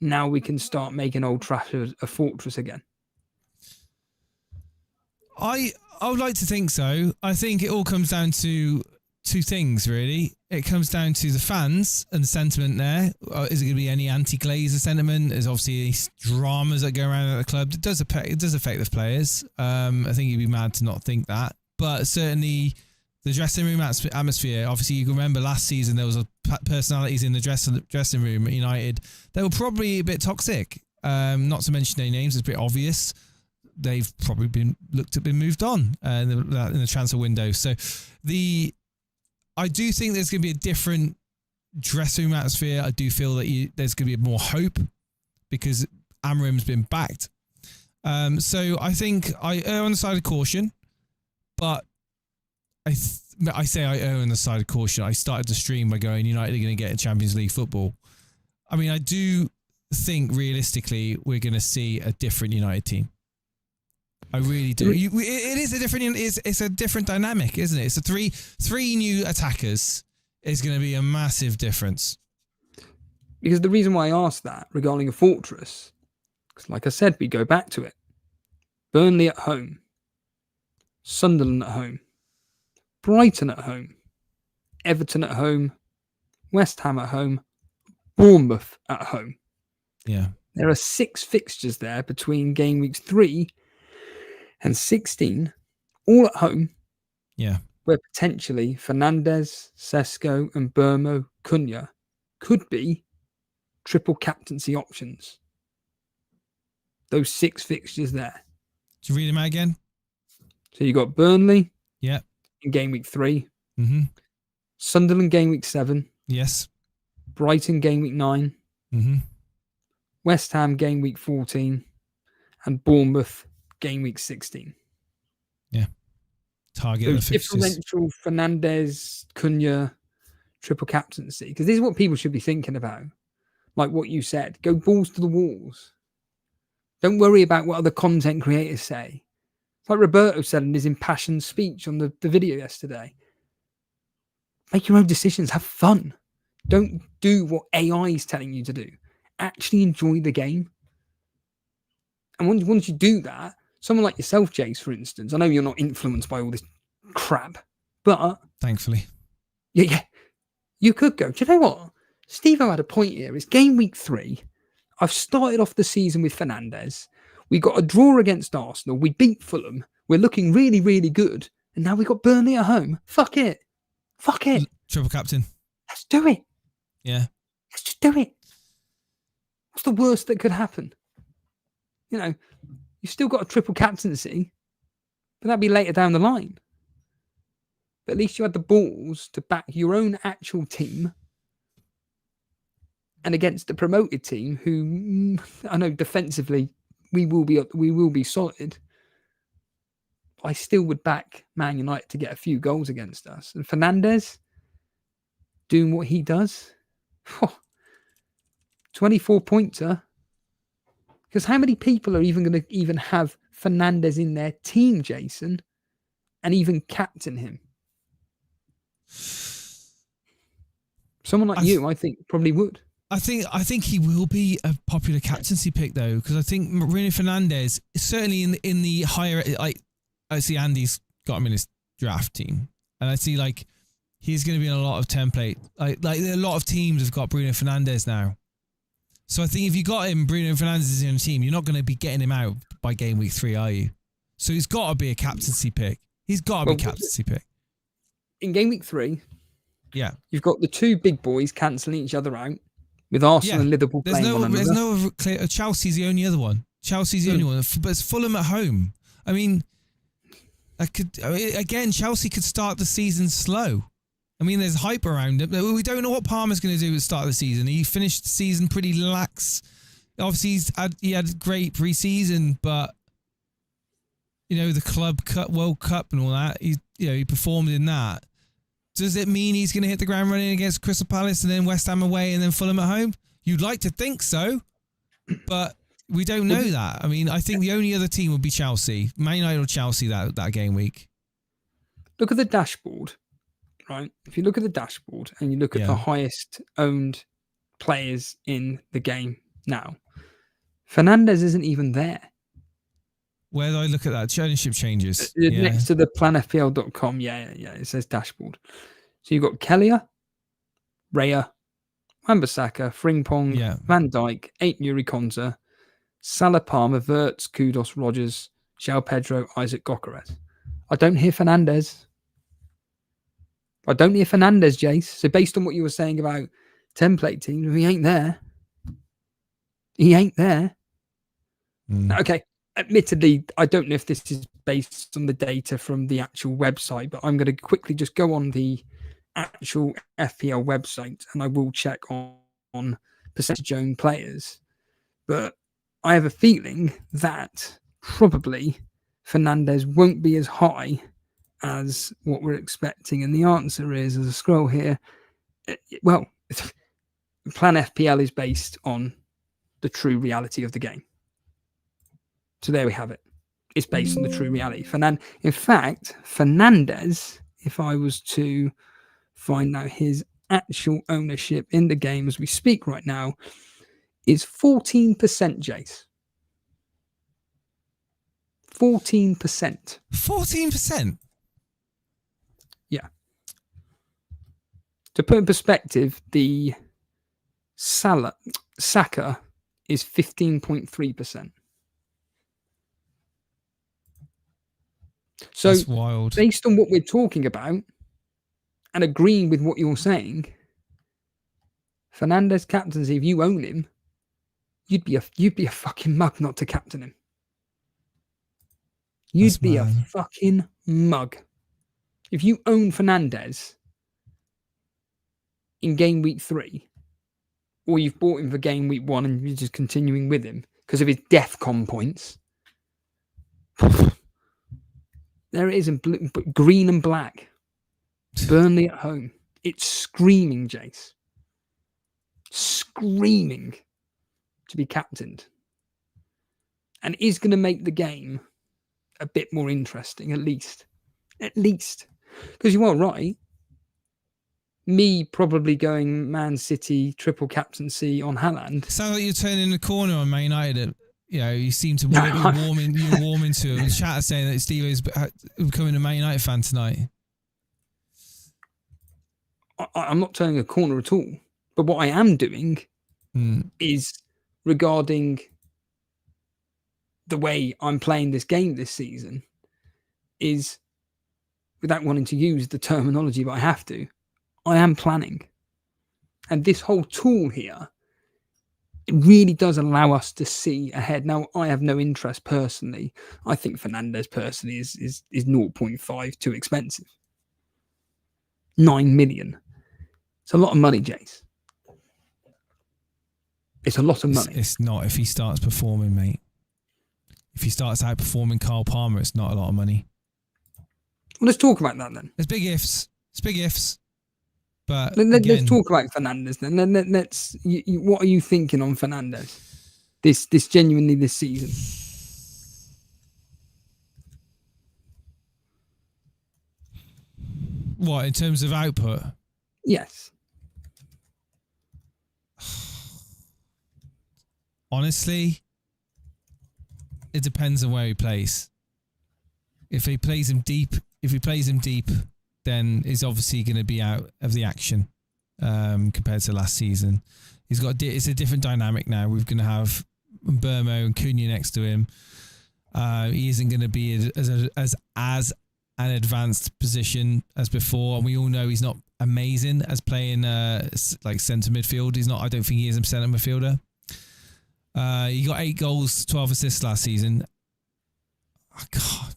now we can start making Old Trafford a fortress again? I would like to think so. I think it all comes down to two things, really. It comes down to the fans and the sentiment there. Is it going to be any anti-Glazer sentiment? There's obviously these dramas that go around at the club. It does affect the players. I think you'd be mad to not think that. But certainly the dressing room atmosphere, obviously you can remember last season there was personalities in the dressing room at United. They were probably a bit toxic. Not to mention their names, it's a bit obvious. They've probably been moved on in the transfer window. So I do think there's going to be a different dressing room atmosphere. I do feel that there's going to be more hope because Amram's been backed. So I think I err on the side of caution, but I say I err on the side of caution. I started the stream by going, United are going to get a Champions League football. I mean, I do think realistically we're going to see a different United team. I really do. It is a different. It's a different dynamic, isn't it? It's a three new attackers is going to be a massive difference. Because the reason why I asked that regarding a fortress, because like I said, we go back to it. Burnley at home, Sunderland at home, Brighton at home, Everton at home, West Ham at home, Bournemouth at home. Yeah, there are 6 fixtures there between game weeks 3 and 16, all at home. Yeah. Where potentially Fernandes, Sesko, and Burmo Cunha could be triple captaincy options. Those 6 fixtures there. Do you read them out again? So you got Burnley. Yeah. In game week 3. Mm-hmm. Sunderland game week 7. Yes. Brighton game week 9. Mm-hmm. West Ham game week 14. And Bournemouth game week 16. Yeah. Target so the fixtures. Differential Fernandes, Cunha, triple captaincy. Because this is what people should be thinking about. Like what you said. Go balls to the walls. Don't worry about what other content creators say. Like Roberto said in his impassioned speech on the video yesterday. Make your own decisions. Have fun. Don't do what AI is telling you to do. Actually enjoy the game. And once you do that, someone like yourself, Jace, for instance, I know you're not influenced by all this crap, but... Thankfully. Yeah. You could go, do you know what? Steve-O had a point here. It's game week 3. I've started off the season with Fernandes. We got a draw against Arsenal. We beat Fulham. We're looking really, really good. And now we got Burnley at home. Fuck it. Triple captain. Let's do it. Yeah. Let's just do it. What's the worst that could happen? You know, you've still got a triple captaincy, but that'd be later down the line. But at least you had the balls to back your own actual team and against the promoted team who, I know defensively, we will be solid. I still would back Man United to get a few goals against us. And Fernandes doing what he does, 24-pointer. Because how many people are even going to even have Fernandes in their team, Jason, and even captain him? Someone like you, I think, probably would. I think he will be a popular captaincy pick though, because I think Bruno Fernandes certainly in the higher. I see Andy's got him in his draft team, and I see like he's going to be in a lot of template. Like a lot of teams have got Bruno Fernandes now. So I think if you got him, Bruno Fernandes is in your team, you're not going to be getting him out by game week 3, are you? So he's got to be a captaincy pick. He's got to be a captaincy pick. In game week 3, yeah, you've got the two big boys cancelling each other out with Arsenal and Liverpool playing one another. There's no clear. Chelsea's the only other one. Chelsea's the only one, but it's Fulham at home. I mean, Chelsea could start the season slow. I mean, there's hype around it. We don't know what Palmer's going to do at the start of the season. He finished the season pretty lax. Obviously, he had a great pre-season, but the Club Cup, World Cup, and all that. He performed in that. Does it mean he's going to hit the ground running against Crystal Palace and then West Ham away and then Fulham at home? You'd like to think so, but we don't know that. I mean, I think the only other team would be Chelsea, Man United or Chelsea that game week. Look at the dashboard. Right, if you look at the dashboard and you look at the highest owned players in the game now, Fernandes isn't even there. Where do I look at that? Ownership changes. Next to the planfpl.com, it says dashboard. So you've got Kelleher, Raya, Wan-Bissaka, Frimpong, Van Dijk, 8 Yuri Konza, Salah, Palmer, Wirtz, Kudos, Rogers, João Pedro, Isaac, Gokares. I don't hear Fernandes. Jace. So based on what you were saying about template teams, he ain't there. Okay. Admittedly, I don't know if this is based on the data from the actual website, but I'm going to quickly just go on the actual FPL website and I will check on percentage owned players. But I have a feeling that probably Fernandes won't be as high as what we're expecting. And the answer is, as I scroll here, well, Plan FPL is based on the true reality of the game. So there we have it. It's based on the true reality. In fact, Fernandes, if I was to find out his actual ownership in the game as we speak right now, is 14%, Jace. 14%. 14%? Yeah. To put in perspective, the Saka is 15.3%. So, that's wild. Based on what we're talking about and agreeing with what you're saying, Fernandes captaincy, if you own him, you'd be a fucking mug not to captain him. You'd be a fucking mug. If you own Fernandes in game week 3, or you've bought him for game week 1 and you're just continuing with him because of his DEFCON points, there it is in blue, green and black. Burnley at home. It's screaming, Jace. Screaming to be captained. And is going to make the game a bit more interesting, at least. At least. Because you are right. Me probably going Man City triple captaincy on Haaland. Sounds like you're turning the corner on Man United. You seem to be warming. You're warming to him. Chat is saying that Steve is becoming a Man United fan tonight. I'm not turning a corner at all. But what I am doing is regarding the way I'm playing this game this season is, without wanting to use the terminology, but I am planning. And this whole tool here, it really does allow us to see ahead. Now, I have no interest personally. I think Fernandes personally is 0.5 too expensive. 9 million. It's a lot of money, Jace. It's a lot of money. It's not if he starts performing, mate. If he starts outperforming Kyle Palmer, it's not a lot of money. Well, let's talk about that then. There's big ifs. It's big ifs. But let's talk about Fernandes then. What are you thinking on Fernandes? This genuinely this season. What, in terms of output? Yes. Honestly, it depends on where he plays. If he plays him deep, then is obviously going to be out of the action compared to last season. It's a different dynamic now. We're going to have Burmo and Cunha next to him. He isn't going to be as an advanced position as before, and we all know he's not amazing as playing like centre midfield. He's not. I don't think he is a centre midfielder. He got 8 goals, 12 assists last season. Oh, God.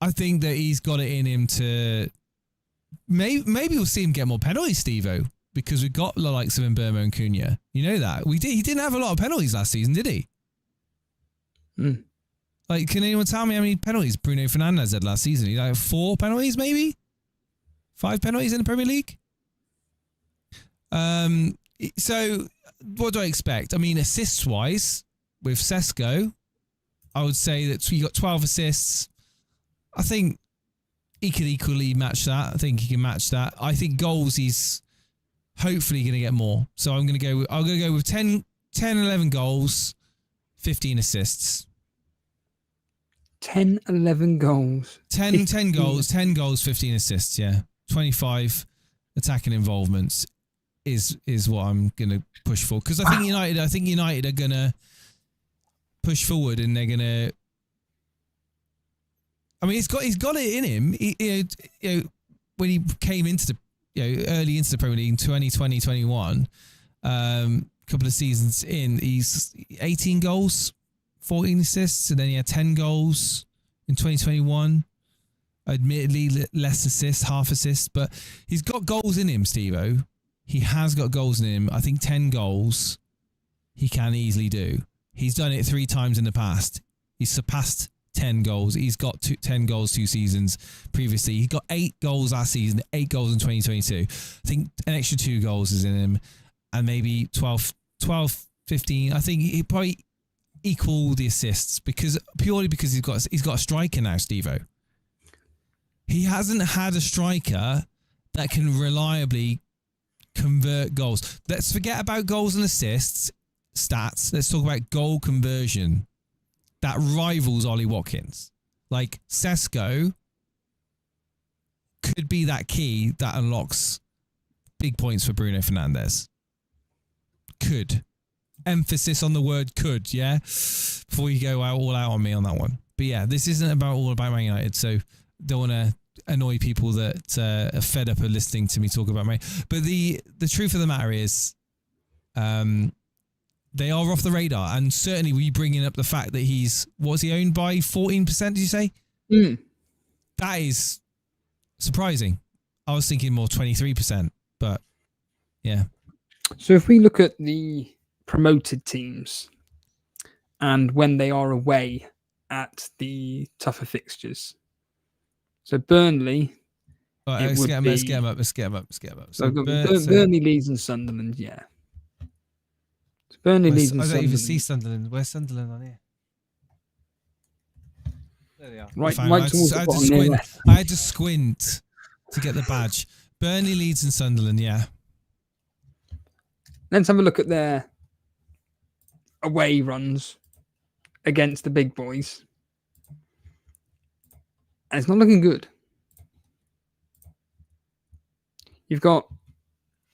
I think that he's got it in him to... Maybe we'll see him get more penalties, Steve-O, because we've got the likes of Mbermo and Cunha. You know that. He didn't have a lot of penalties last season, did he? Mm. Like, can anyone tell me how many penalties Bruno Fernandes had last season? He had 4 penalties, maybe? 5 penalties in the Premier League? So, what do I expect? I mean, assists-wise, with Sesko, I would say that he got 12 assists. I think he could equally match that. I think he can match that. I think goals, he's hopefully going to get more. So I'm going to go with 10, 11 goals, 15 assists. 10, 11 goals. 10 goals, 15 assists, yeah. 25 attacking involvements is what I'm going to push for. Because I think United are going to push forward, and they're going to... I mean, he's got it in him. When he came into early into the Premier League in 2020, 21, couple of seasons in, he's 18 goals, 14 assists, and then he had 10 goals in 2021. Admittedly, less assists, half assists, but he's got goals in him, Steve-O. He has got goals in him. I think 10 goals he can easily do. He's done it 3 times in the past. He's surpassed 10 goals. He's got 10 goals 2 seasons previously. He got 8 goals last season, 8 goals in 2022. I think an extra 2 goals is in him, and maybe 12, 15. I think he probably equal the assists purely because he's got a striker now, Steve-O. He hasn't had a striker that can reliably convert goals. Let's forget about goals and assists stats. Let's talk about goal conversion that rivals Ollie Watkins. Like, Sesko could be that key that unlocks big points for Bruno Fernandes. Could. Emphasis on the word could, yeah? Before you go all out on me on that one. But yeah, this isn't all about Man United, so don't want to annoy people that are fed up of listening to me talk about Man United. But the truth of the matter is, they are off the radar, and certainly we bringing up the fact that he owned by 14%, did you say? Mm. That is surprising. I was thinking more 23%, but yeah. So if we look at the promoted teams and when they are away at the tougher fixtures. So Burnley... Let's get them up. So Burnley, Leeds and Sunderland, yeah. Burnley, Leeds and Sunderland. I don't even see Sunderland. Where's Sunderland on here? There they are. Right towards the bottom. I had to squint to get the badge. Burnley, Leeds and Sunderland, yeah. Let's have a look at their away runs against the big boys. And it's not looking good. You've got,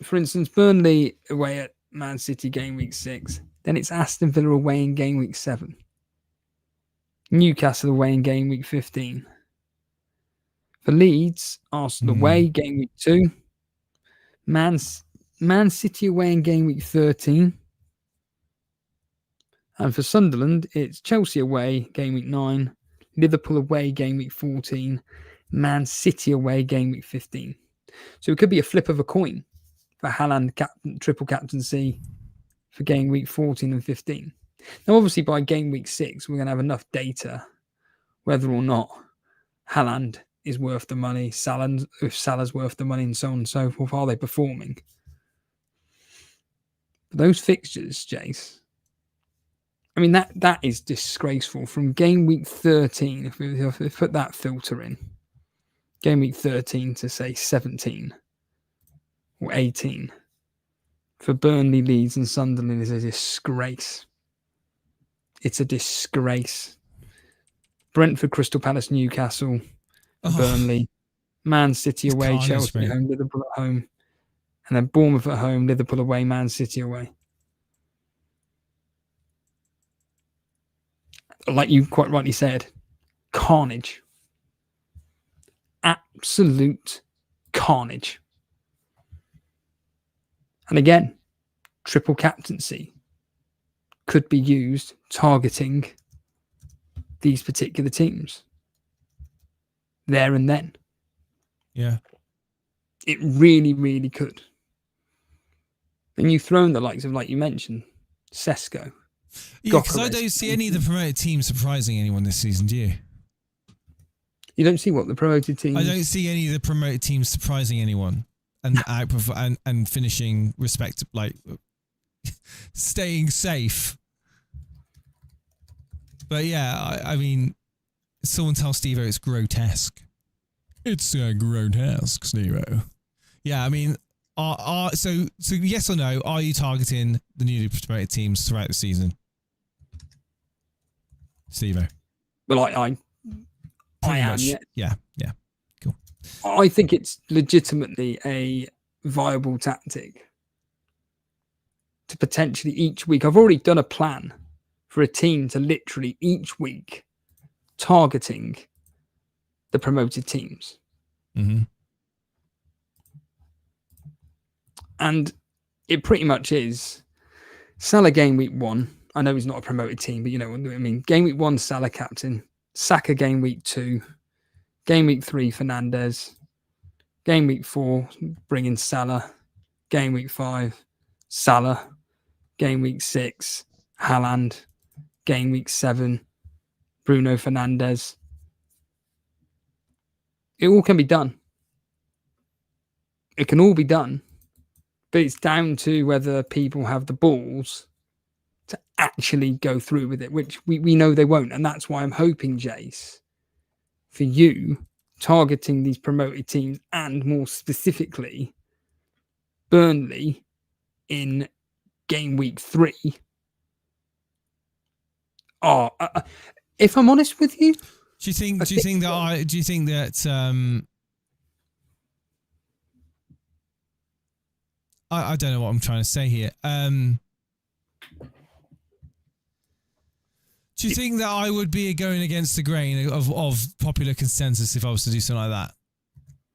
for instance, Burnley away at Man City game week 6. Then it's Aston Villa away in game week 7. Newcastle away in game week 15. For Leeds, Arsenal away game week 2. Man City away in game week 13. And for Sunderland, it's Chelsea away game week 9. Liverpool away game week 14. Man City away game week 15. So it could be a flip of a coin for Haaland triple captaincy for game week 14 and 15. Now, obviously, by game week 6, we're going to have enough data whether or not Haaland is worth the money, if Salah's worth the money, and so on and so forth. Are they performing? But those fixtures, Jace, I mean, that is disgraceful. From game week 13, if we put that filter in, game week 13 to, say, 17 or 18, for Burnley, Leeds and Sunderland is a disgrace. It's a disgrace. Brentford, Crystal Palace, Newcastle, Burnley, Man City away, carnage, Chelsea mate. at home, Liverpool at home, and then Bournemouth at home, Liverpool away, Man City away. Like you quite rightly said, carnage. Absolute carnage. And again, triple captaincy could be used targeting these particular teams there and then. Yeah. It really, really could. And you throw in the likes of, like you mentioned, Sesko. Yeah, because I don't see any of the promoted teams surprising anyone this season, do you? You don't see what the promoted teams... I don't see any of the promoted teams surprising anyone and and finishing staying safe. But yeah, I mean, someone tell Steve-O it's grotesque. It's grotesque, Steve-O. Yeah, I mean, so yes or no, are you targeting the newly promoted teams throughout the season? Steve-O. Well, I am, yeah. Cool. I think it's legitimately a viable tactic to potentially each week. I've already done a plan for a team to literally each week targeting the promoted teams. Mm-hmm. And it pretty much is Salah game week 1. I know he's not a promoted team, but you know what I mean. Game week 1, Salah captain. Saka game week 2. Game week 3, Fernandes. Game week 4, bring in Salah. Game week 5, Salah. Game week 6, Haaland. Game week 7, Bruno Fernandes. It all can be done. It can all be done. But it's down to whether people have the balls to actually go through with it, which we know they won't. And that's why I'm hoping, Jace, for you targeting these promoted teams and more specifically Burnley in game week 3. If I'm honest with you, do you think that I don't know what I'm trying to say here. Do you think that I would be going against the grain of popular consensus if I was to do something like that?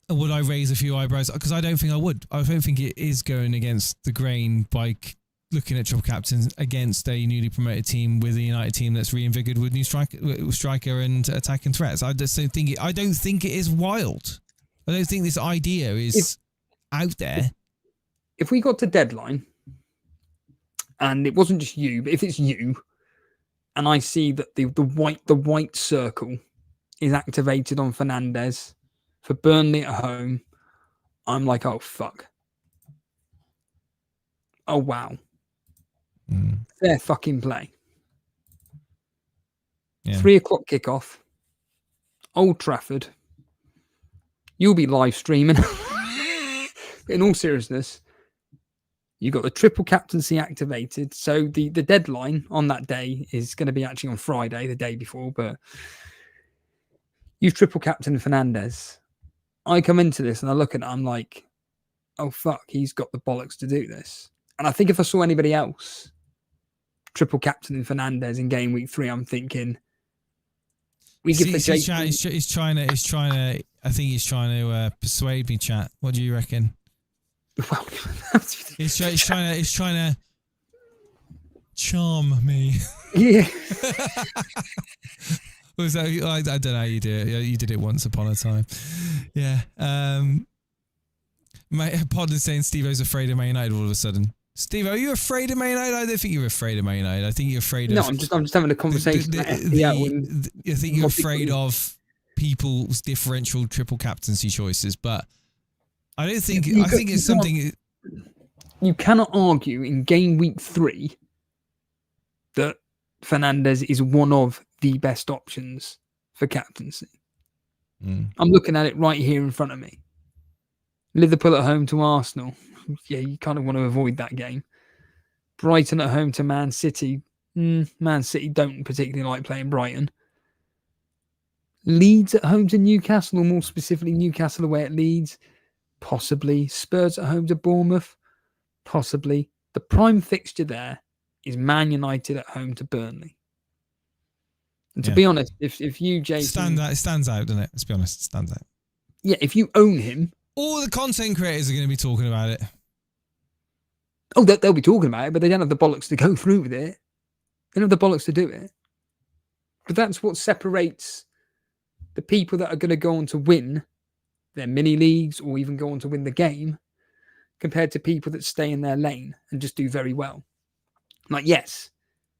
Or would I raise a few eyebrows? Because I don't think I would. I don't think it is going against the grain by looking at triple captains against a newly promoted team with a United team that's reinvigorated with new striker and attacking threats. I just don't think it. I don't think it is wild. I don't think this idea is out there. If we got to deadline and it wasn't just you, but if it's you, and I see that the white circle is activated on Fernandes for Burnley at home, I'm like, oh fuck. Oh wow. Fair fucking play. Yeah. 3 o'clock kickoff. Old Trafford. You'll be live streaming. In all seriousness, you got the triple captaincy activated. So the deadline on that day is going to be actually on Friday, the day before. But you've triple captain Fernandes. I come into this and I look at it, I'm like, oh fuck, he's got the bollocks to do this. And I think if I saw anybody else triple captain in Fernandes in game week 3, I'm thinking we give the he's trying to. I think he's trying to persuade me, chat. What do you reckon? Well, he's trying to charm me. Yeah. Was that, I don't know how you do it. You did it once upon a time. Yeah. Pod is saying Steve-O's afraid of Man United all of a sudden. Steve, are you afraid of Man United? I don't think you're afraid of Man United. I think you're afraid of... No, I'm just having a conversation. I think you're afraid of people's differential triple captaincy choices, but I don't think... I think it's something... You cannot argue in game week 3 that Fernandes is one of the best options for captaincy. I'm looking at it right here in front of me. Liverpool at home to Arsenal. Yeah, you kind of want to avoid that game. Brighton at home to Man City. Man City don't particularly like playing Brighton. Leeds at home to Newcastle, or more specifically Newcastle away at Leeds, possibly. Spurs at home to Bournemouth, possibly. The prime fixture there is Man United at home to Burnley. And to be honest, if you, Jason... It stands out, doesn't it? Let's be honest, it stands out. Yeah, if you own him... All the content creators are going to be talking about it. Oh, they'll be talking about it, but they don't have the bollocks to go through with it. They don't have the bollocks to do it. But that's what separates the people that are going to go on to win their mini leagues or even go on to win the game compared to people that stay in their lane and just do very well. Like, yes,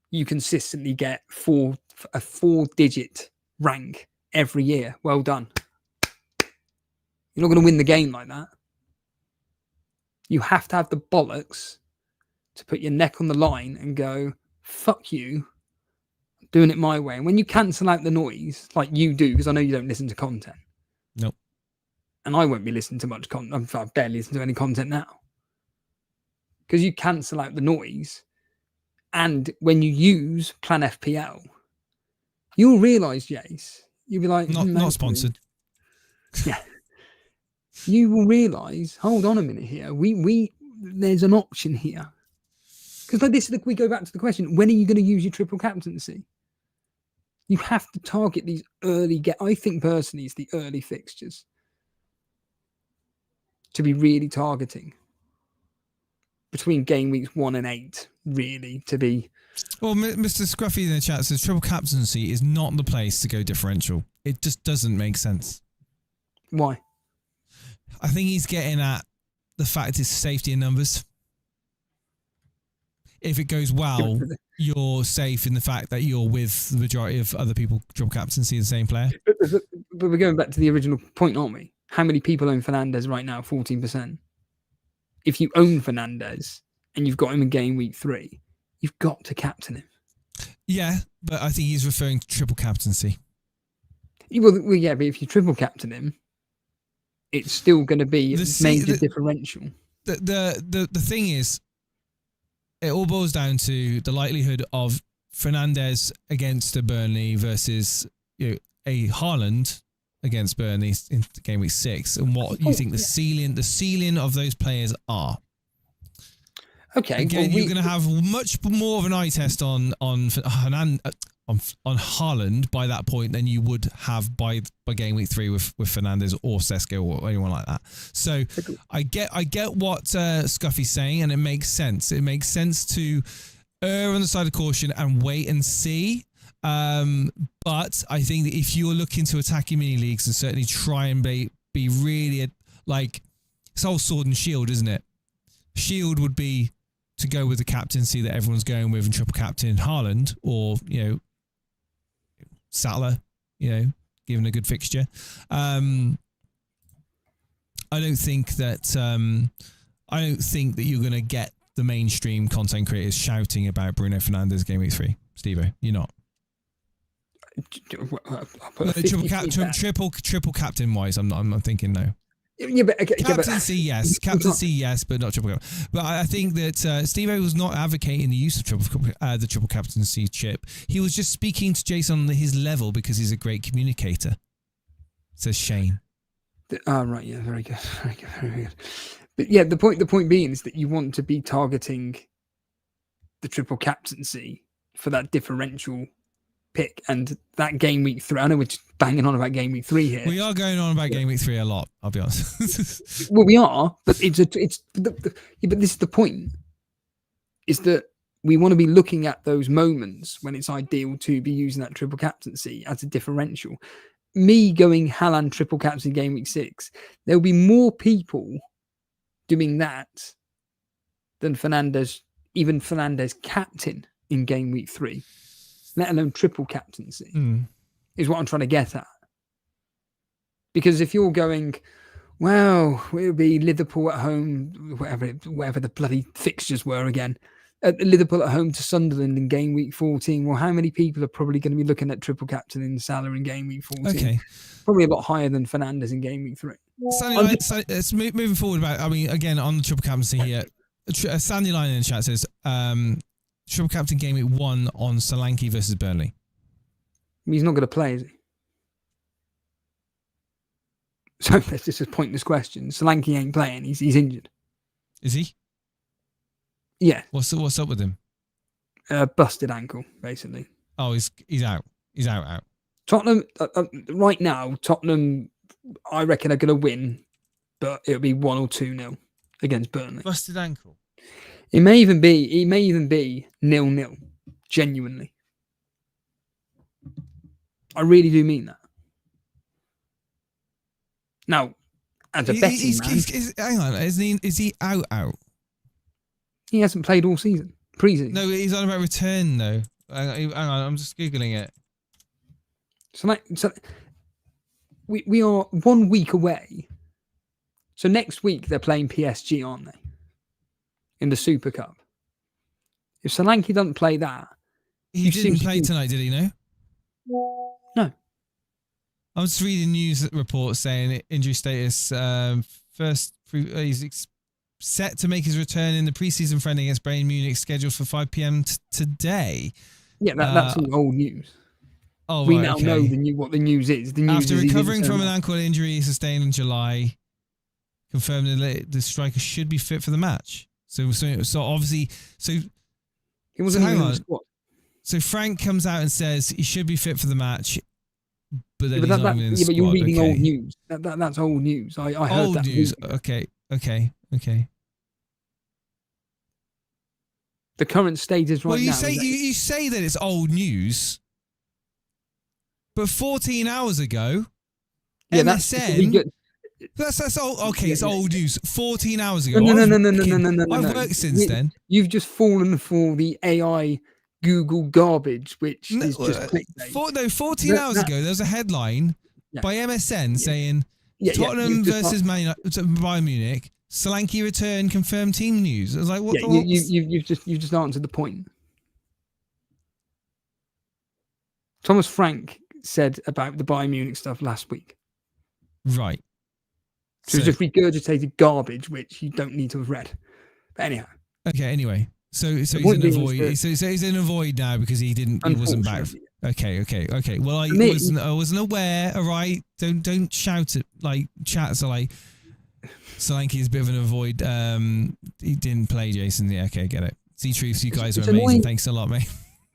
you consistently get a 4-digit rank every year. Well done. You're not going to win the game like that. You have to have the bollocks to put your neck on the line and go, fuck you, I'm doing it my way. And when you cancel out the noise, like you do, because I know you don't listen to content. Nope. And I won't be listening to much content. I barely listen to any content now. Because you cancel out the noise. And when you use Plan FPL, you'll realise, Jace, you'll be like... Not sponsored. Yeah. You will realise, hold on a minute here, there's an option here. Because like this, we go back to the question, when are you going to use your triple captaincy? You have to target these early... I think personally it's the early fixtures to be really targeting. Between game weeks 1 and 8, really, to be... Well, Mr. Scruffy in the chat says triple captaincy is not the place to go differential. It just doesn't make sense. Why? I think he's getting at the fact it's safety in numbers. If it goes well, you're safe in the fact that you're with the majority of other people triple captaincy the same player. But we're going back to the original point, aren't we? How many people own Fernandes right now? 14%. If you own Fernandes and you've got him in game week 3, you've got to captain him. Yeah, but I think he's referring to triple captaincy. Well, yeah, but if you triple captain him, it's still going to be a major differential. The thing is, it all boils down to the likelihood of Fernandes against a Burnley versus a Haaland against Burnley in game week 6, and what you think the ceiling of those players are. Okay. Again, you're going to have much more of an eye test on Haaland by that point than you would have by game week 3 with Fernandes or Sesko or anyone like that. So I get what Scuffy's saying, and it makes sense. It makes sense to err on the side of caution and wait and see. But I think that if you're looking to attack your mini leagues and certainly try and be really like, it's all sword and shield, isn't it? Shield would be to go with the captaincy that everyone's going with and triple captain Haaland, or Salah, given a good fixture. I don't think that you're going to get the mainstream content creators shouting about Bruno Fernandes game week 3. Steve-O, you're not. Triple captain wise, I'm thinking no. Yeah, but captaincy, yes. Captaincy, yes, but not triple captain. But I think that Steve-O was not advocating the use of the triple captaincy chip. He was just speaking to Jason on his level because he's a great communicator. Says Shane. Right, yeah, very good. But yeah, the point being is that you want to be targeting the triple captaincy for that differential pick, and that game week 3. I know we're just banging on about game week 3 here. We are going on about game week 3 a lot, I'll be honest. Well, we are, but but this is the point, is that we want to be looking at those moments when it's ideal to be using that triple captaincy as a differential. Me going Haaland triple captaincy game week 6, there'll be more people doing that than Fernandes captain in game week 3. Let alone triple captaincy, is what I'm trying to get at. Because if you're going, well, it'll be Liverpool at home, whatever the bloody fixtures were again, Liverpool at home to Sunderland in game week 14. Well, how many people are probably going to be looking at triple captain in Salah in game week 14? Okay. Probably a lot higher than Fernandes in game week 3. So it's moving forward again, on the triple captaincy here. Sandy Line in the chat says, triple captain game week 1 on Solanke versus Burnley. He's not going to play, is he? So that's just a pointless question. Solanke ain't playing. He's injured. Is he? Yeah. What's up with him? Busted ankle, basically. Oh, he's out. He's out. Tottenham, right now, Tottenham, I reckon are going to win, but it'll be 1 or 2-0 against Burnley. Busted ankle. It may even be 0-0. Genuinely. I really do mean that. Now, as a betting man... hang on, is he out? He hasn't played all season. Pre-season. No, he's on about return, though. Hang on, I'm just Googling it. So we are 1 week away. So next week, they're playing PSG, aren't they? In the Super Cup. If Solanke doesn't play that... He didn't play tonight, did he, no? No. I was reading news reports saying injury status. He's set to make his return in the pre-season friendly against Bayern Munich, scheduled for 5 p.m. today. Yeah, that's all old news. Oh, we now know what the news is. The news after recovering from an ankle injury he sustained in July, confirmed that the striker should be fit for the match. So obviously, he wasn't even in the squad. So Frank comes out and says he should be fit for the match, but then he's not even in the squad. But you're reading old news. That's old news. I heard old that. News. Okay. The current state is right now. Well, you say that it's old news, but 14 hours ago, MSN. That's old. Okay, it's old news. 14 hours ago. No. I've worked since then. You've just fallen for the AI Google garbage, which is just clickbait. 14 hours ago, there was a headline by MSN saying Tottenham versus Bayern Munich. Solanke return confirmed team news. I was like, what? You've just answered the point. Thomas Frank said about the Bayern Munich stuff last week. Right. So it's just regurgitated garbage, which you don't need to have read. But anyhow. Okay. Anyway, so he's in a void. So he's in a void now because he wasn't back. Okay. Well, I wasn't aware. All right. Don't shout it chat. So Solanke is a bit of an avoid. He didn't play, Jason. Yeah, okay, get it. Z-Truths, you guys are amazing. Annoying. Thanks a lot, mate.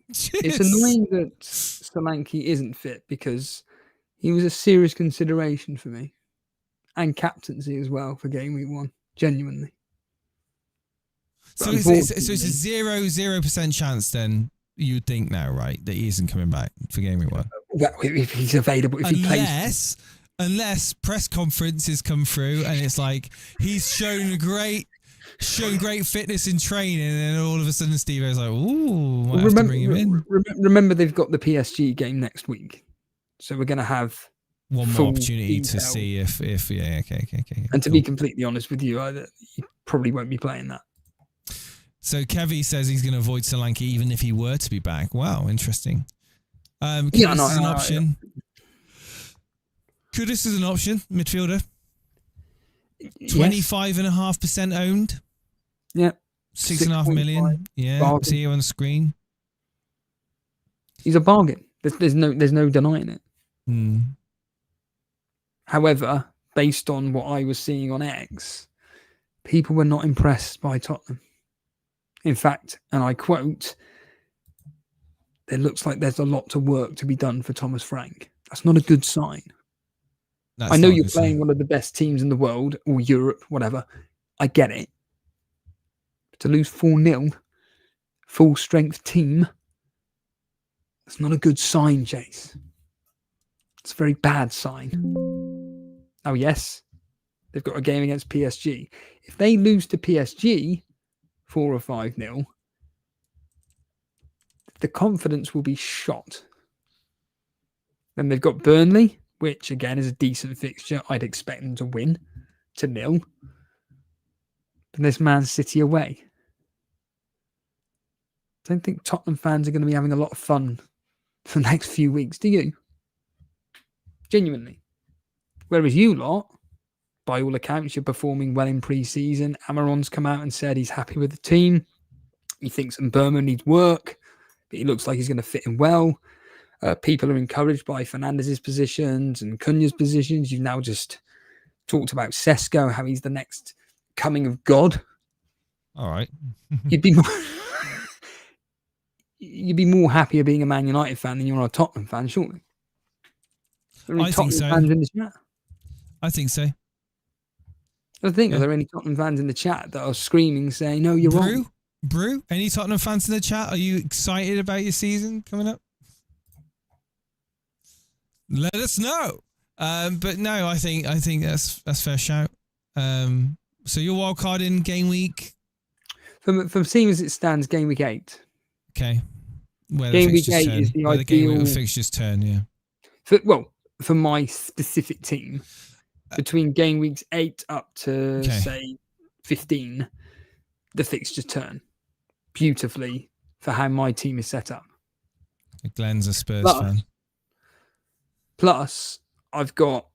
It's annoying that Solanke isn't fit because he was a serious consideration for me. And captaincy as well for game week 1. Genuinely. So it's a 0% chance then, you'd think now, right, that he isn't coming back for game week 1? Well, if he's available, if he plays... Unless press conferences come through and it's like he's shown great fitness in training, and then all of a sudden Steve is like, "Ooh, might have to bring him in." Remember, they've got the PSG game next week, so we're going to have one more opportunity to see if okay. And to be completely honest with you, he probably won't be playing that. So Kevy says he's going to avoid Solanke even if he were to be back. Wow, interesting. Kudus is an option. Kudus is an option, midfielder. 25.5% owned. Yeah. 6.5 million. Yeah. Bargain. See you on the screen. He's a bargain. There's no denying it. Hmm. However, based on what I was seeing on X, people were not impressed by Tottenham. In fact, and I quote, "It looks like there's a lot to work to be done for Thomas Frank." That's not a good sign. I know you're playing one of the best teams in the world, or Europe, whatever. I get it. But to lose 4-0, full strength team, that's not a good sign, Chase. It's a very bad sign. Oh, yes, they've got a game against PSG. If they lose to PSG 4 or 5-0, the confidence will be shot. Then they've got Burnley, which again is a decent fixture. I'd expect them to win 2-0. But there's Man City away. I don't think Tottenham fans are going to be having a lot of fun for the next few weeks, do you? Genuinely. Whereas you lot, by all accounts, you're performing well in pre-season. Amaron's come out and said he's happy with the team. He thinks Mbeumo needs work, but he looks like he's going to fit in well. People are encouraged by Fernandes' positions and Cunha's positions. You've now just talked about Sesko, how he's the next coming of God. All right. You'd be more, you'd be more happier being a Man United fan than you are a Tottenham fan, surely. Are there any Tottenham fans in the chat? I think so. I think, are there any Tottenham fans in the chat that are screaming, saying, no, you're wrong? Brew, any Tottenham fans in the chat? Are you excited about your season coming up? Let us know. But no, I think that's fair shout. So your wild card in game week? From seeing as it stands, game week 8. Okay. Where game week 8 is the where ideal. The game fixtures turn, yeah. For my specific team, between game weeks 8 up to say 15, the fixtures turn beautifully for how my team is set up. Glenn's a Spurs fan. Plus, I've got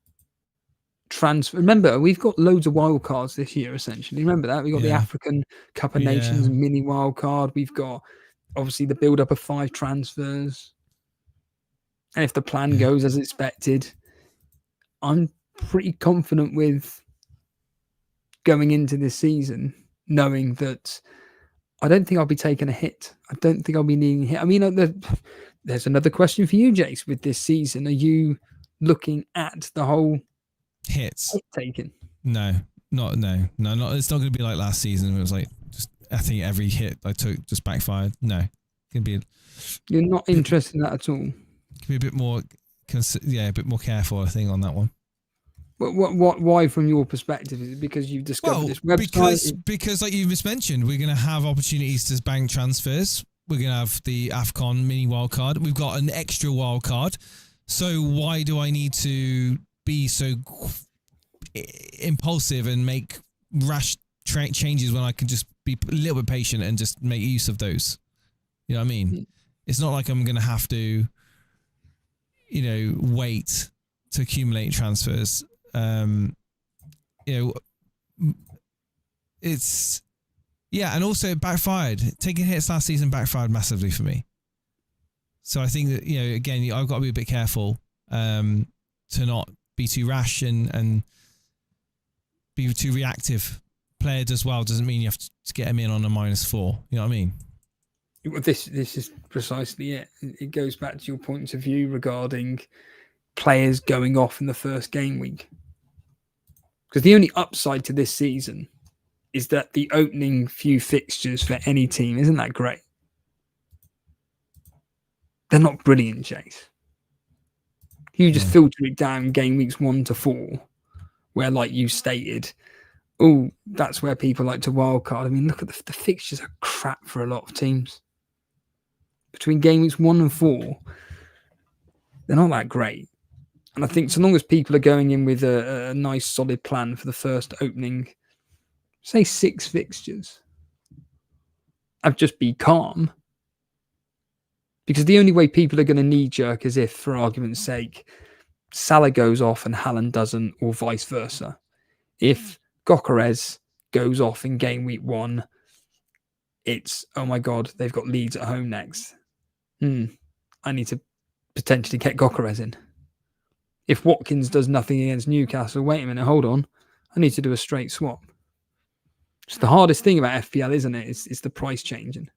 transfer. Remember, we've got loads of wild cards this year, essentially. Remember that? We've got the African Cup of Nations mini wild card. We've got, obviously, the build-up of 5 transfers. And if the plan goes as expected, I'm pretty confident with going into this season, knowing that I don't think I'll be taking a hit. I don't think I'll be needing a hit. I mean, there's another question for you, Jace, with this season. Are you looking at the whole hit taken? No. It's not going to be like last season. It was like, I think every hit I took just backfired. No. You're not interested in that at all? Can be a bit more, a bit more careful, I think, on that one. Why, from your perspective? Is it because you've discovered this website? Because, like you just mentioned, we're going to have opportunities to bank transfers. We're going to have the AFCON mini wildcard. We've got an extra wildcard. So why do I need to be so impulsive and make rash changes when I can just be a little bit patient and just make use of those? You know what I mean? It's not like I'm going to have to, wait to accumulate transfers. It's and also it backfired. Taking hits last season backfired massively for me. So I think that, again, I've got to be a bit careful to not be too rash and be too reactive. Player does well doesn't mean you have to get him in on a -4. You know what I mean? This is precisely it. It goes back to your points of view regarding players going off in the first game week. Because the only upside to this season is that the opening few fixtures for any team isn't that great. They're not brilliant, Chase. You just filter it down game weeks 1 to 4, where, like you stated, that's where people like to wildcard. I mean, look at the fixtures are crap for a lot of teams. Between game weeks 1 and 4, they're not that great. And I think so long as people are going in with a nice solid plan for the first opening, say 6 fixtures, I'd just be calm. Because the only way people are going to knee-jerk is if, for argument's sake, Salah goes off and Haaland doesn't, or vice versa. If Gyökeres goes off in game week 1, it's, oh my God, they've got Leeds at home next. I need to potentially get Gyökeres in. If Watkins does nothing against Newcastle, wait a minute, hold on. I need to do a straight swap. It's the hardest thing about FPL, isn't it? It's the price changing.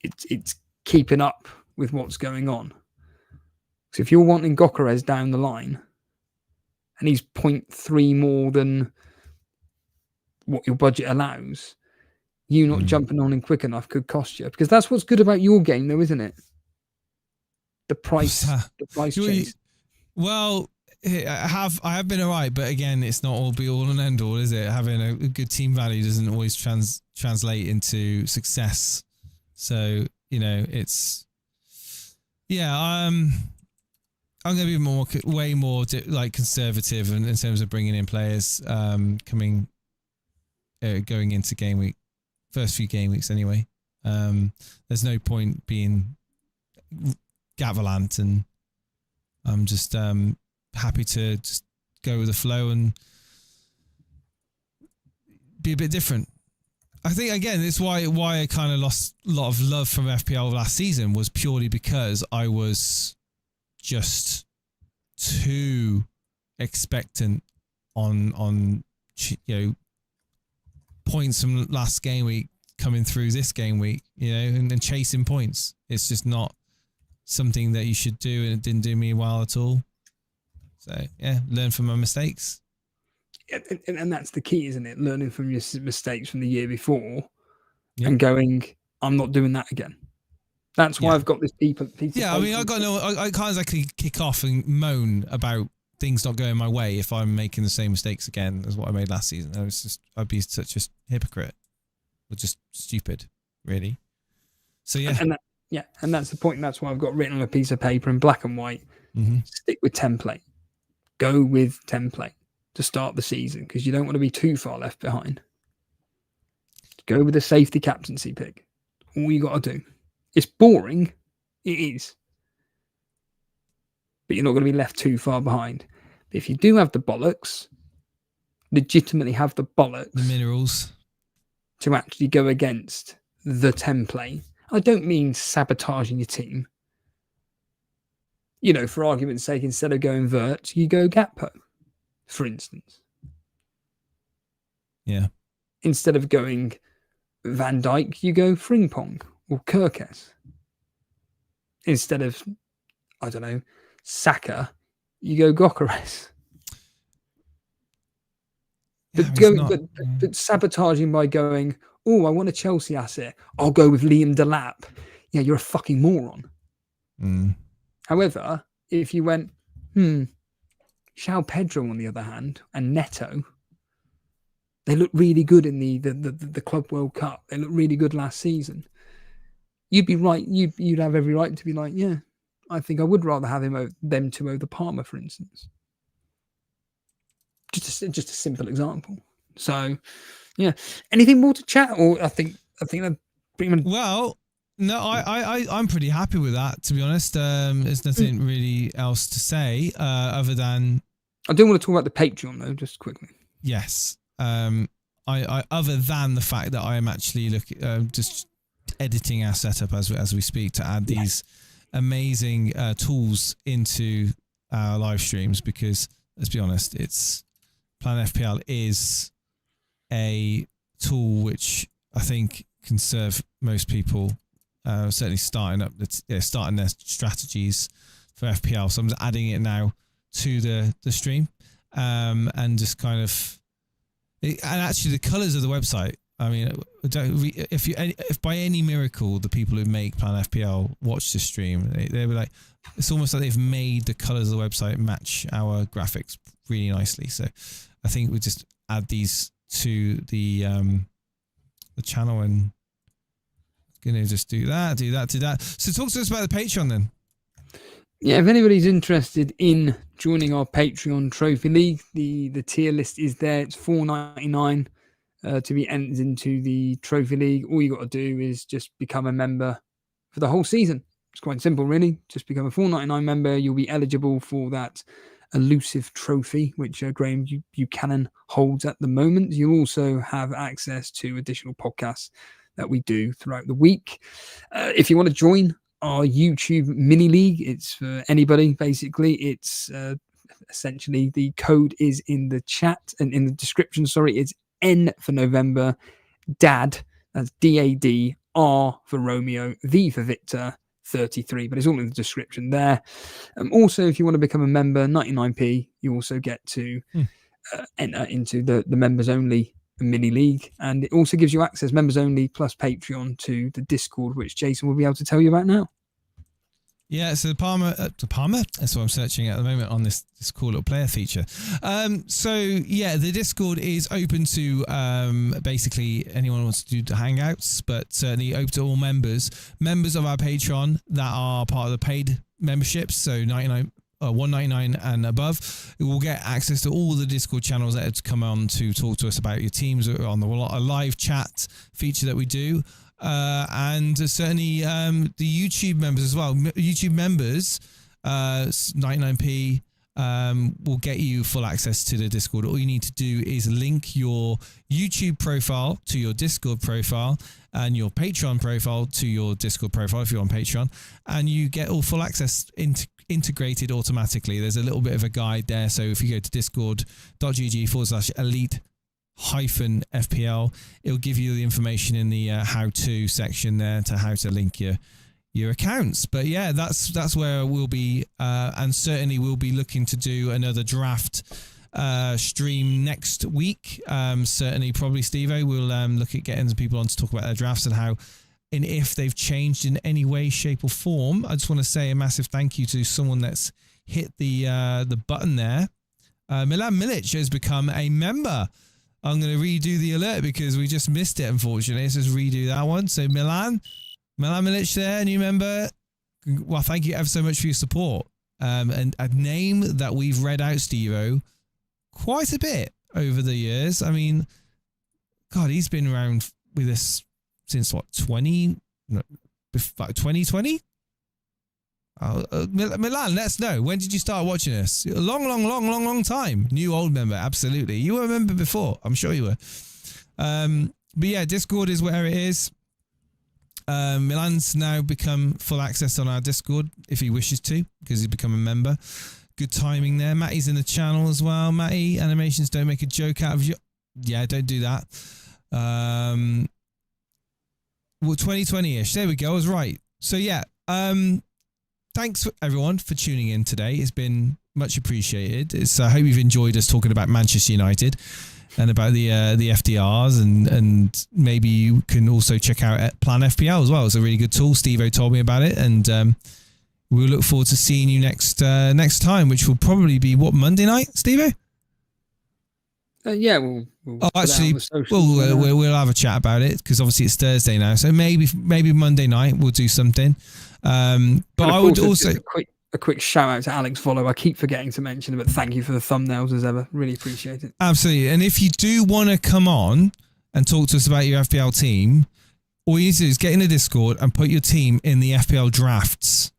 It's keeping up with what's going on. So if you're wanting Gyökeres down the line, and he's 0.3 more than what your budget allows, you not jumping on him quick enough could cost you. Because that's what's good about your game, though, isn't it? The price change. Well, I have been alright, but again, it's not all be all and end all, is it? Having a good team value doesn't always translate into success. So, it's I'm going to be way more conservative in terms of bringing in players going into game week, first few game weeks anyway. There's no point being Gavilant, and I'm just happy to just go with the flow and be a bit different. I think, again, it's why I kind of lost a lot of love from FPL last season, was purely because I was just too expectant on points from last game week coming through this game week, and chasing points. It's just not something that you should do, and it didn't do me well at all. So yeah, learn from my mistakes. And that's the key, isn't it? Learning from your mistakes from the year before and going, I'm not doing that again. That's why I've got this piece of paper. I mean, I can't exactly kick off and moan about things not going my way if I'm making the same mistakes again as what I made last season. I'd be such a hypocrite. Or just stupid, really. So yeah. And that's the point. That's why I've got written on a piece of paper in black and white. Mm-hmm. Stick with template. Go with template to start the season, because you don't want to be too far left behind. Go with a safety captaincy pick. All you got to do. It's boring. It is. But you're not going to be left too far behind. But if you do have the bollocks, legitimately have the bollocks, the minerals, to actually go against the template. I don't mean sabotaging your team. For argument's sake, instead of going Vert, you go Gakpo, for instance. Yeah. Instead of going Van Dijk, you go Frimpong or Kirkes. Instead of, I don't know, Saka, you go Gyökeres. But sabotaging by going, oh, I want a Chelsea asset, I'll go with Liam Delap. Yeah, you're a fucking moron. Mm. However, if you went, João Pedro on the other hand, and Neto, they look really good in the Club World Cup. They look really good last season. You'd be right. You'd have every right to be like, yeah, I think I would rather have them two over Palmer, for instance. Just a simple example. So, yeah. Anything more to chat? Or I think I'm pretty much. Well, no, I'm pretty happy with that, to be honest. There's nothing really else to say other than I do want to talk about the Patreon though, just quickly. Yes. I other than the fact that I am actually just editing our setup as we speak to add these amazing tools into our live streams, because let's be honest, Plan FPL is a tool which I think can serve most people, certainly starting their strategies for FPL. So I'm just adding it now to the stream, and just kind of, and actually the colours of the website. I mean, if by any miracle the people who make Plan FPL watch the stream, they were like, it's almost like they've made the colours of the website match our graphics really nicely. So I think we just add these to the channel and gonna just do that. So talk to us about the Patreon then. Yeah, if anybody's interested in joining our Patreon Trophy League, the tier list is there. It's $4.99 to be entered into the Trophy League. All you got to do is just become a member for the whole season. It's quite simple, really. Just become a $4.99 member. You'll be eligible for that elusive trophy, which Graham Buchanan holds at the moment. You'll also have access to additional podcasts that we do throughout the week. If you want to join our YouTube mini league, it's for anybody, basically. It's essentially, the code is in the chat and in the description. Sorry, it's N for November, DAD, that's DAD, R for Romeo, V for Victor, 33, but it's all in the description there. Also, if you want to become a member, 99p, you also get to enter into the members only mini league, and it also gives you access, members only plus Patreon, to the Discord, which Jason will be able to tell you about now. Yeah, so the Palmer, that's what I'm searching at the moment on this cool little player feature. So yeah, the Discord is open to basically anyone who wants to do the hangouts, but certainly open to all members of our Patreon that are part of the paid memberships. So $1.99 and above, you will get access to all the Discord channels that have come on to talk to us about your teams on the live chat feature that we do. And certainly the YouTube members as well. YouTube members, 99p, will get you full access to the Discord. All you need to do is link your YouTube profile to your Discord profile and your Patreon profile to your Discord profile if you're on Patreon, and you get all full access integrated automatically. There's a little bit of a guide there. So if you go to discord.gg/elite-FPL, it'll give you the information in the how-to section there to how to link your accounts. But yeah, that's where we'll be, and certainly we'll be looking to do another draft stream next week. Certainly, probably Steve-O will look at getting some people on to talk about their drafts and how, and if they've changed in any way, shape or form. I just want to say a massive thank you to someone that's hit the button there. Milan Milic has become a member. I'm going to redo the alert because we just missed it, unfortunately. Let's just redo that one. So Milan Milic there, new member. Well, thank you ever so much for your support. And a name that we've read out, Steve-O, quite a bit over the years. I mean, God, he's been around with us since what, 2020? Milan, let us know. When did you start watching us? A long time. New old member, absolutely. You were a member before. I'm sure you were. But yeah, Discord is where it is. Milan's now become full access on our Discord if he wishes to, because he's become a member. Good timing there. Matty's in the channel as well. Matty, animations don't make a joke out of you. Yeah, don't do that. Well, 2020-ish. There we go. I was right. So yeah, thanks everyone for tuning in today. It's been much appreciated. I hope you've enjoyed us talking about Manchester United and about the FDRs, and maybe you can also check out Plan FPL as well. It's a really good tool. Steve-O told me about it, and we'll look forward to seeing you next time, which will probably be what, Monday night, Steve-O? Yeah, we'll actually, we'll have a chat about it because obviously it's Thursday now, so maybe Monday night we'll do something. But I would also a quick shout out to Alex Vollo. I keep forgetting to mention it, but thank you for the thumbnails as ever. Really appreciate it. Absolutely. And if you do want to come on and talk to us about your FPL team, all you need to do is get in the Discord and put your team in the FPL drafts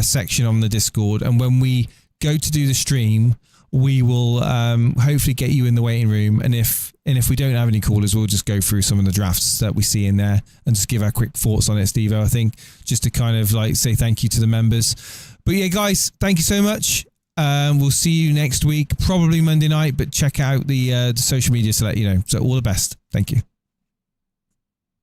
section on the Discord. And when we go to do the stream, we will hopefully get you in the waiting room. And if we don't have any callers, we'll just go through some of the drafts that we see in there and just give our quick thoughts on it, Steve-O, I think, just to kind of like say thank you to the members. But yeah, guys, thank you so much. We'll see you next week, probably Monday night, but check out the social media to let you know. So all the best. Thank you.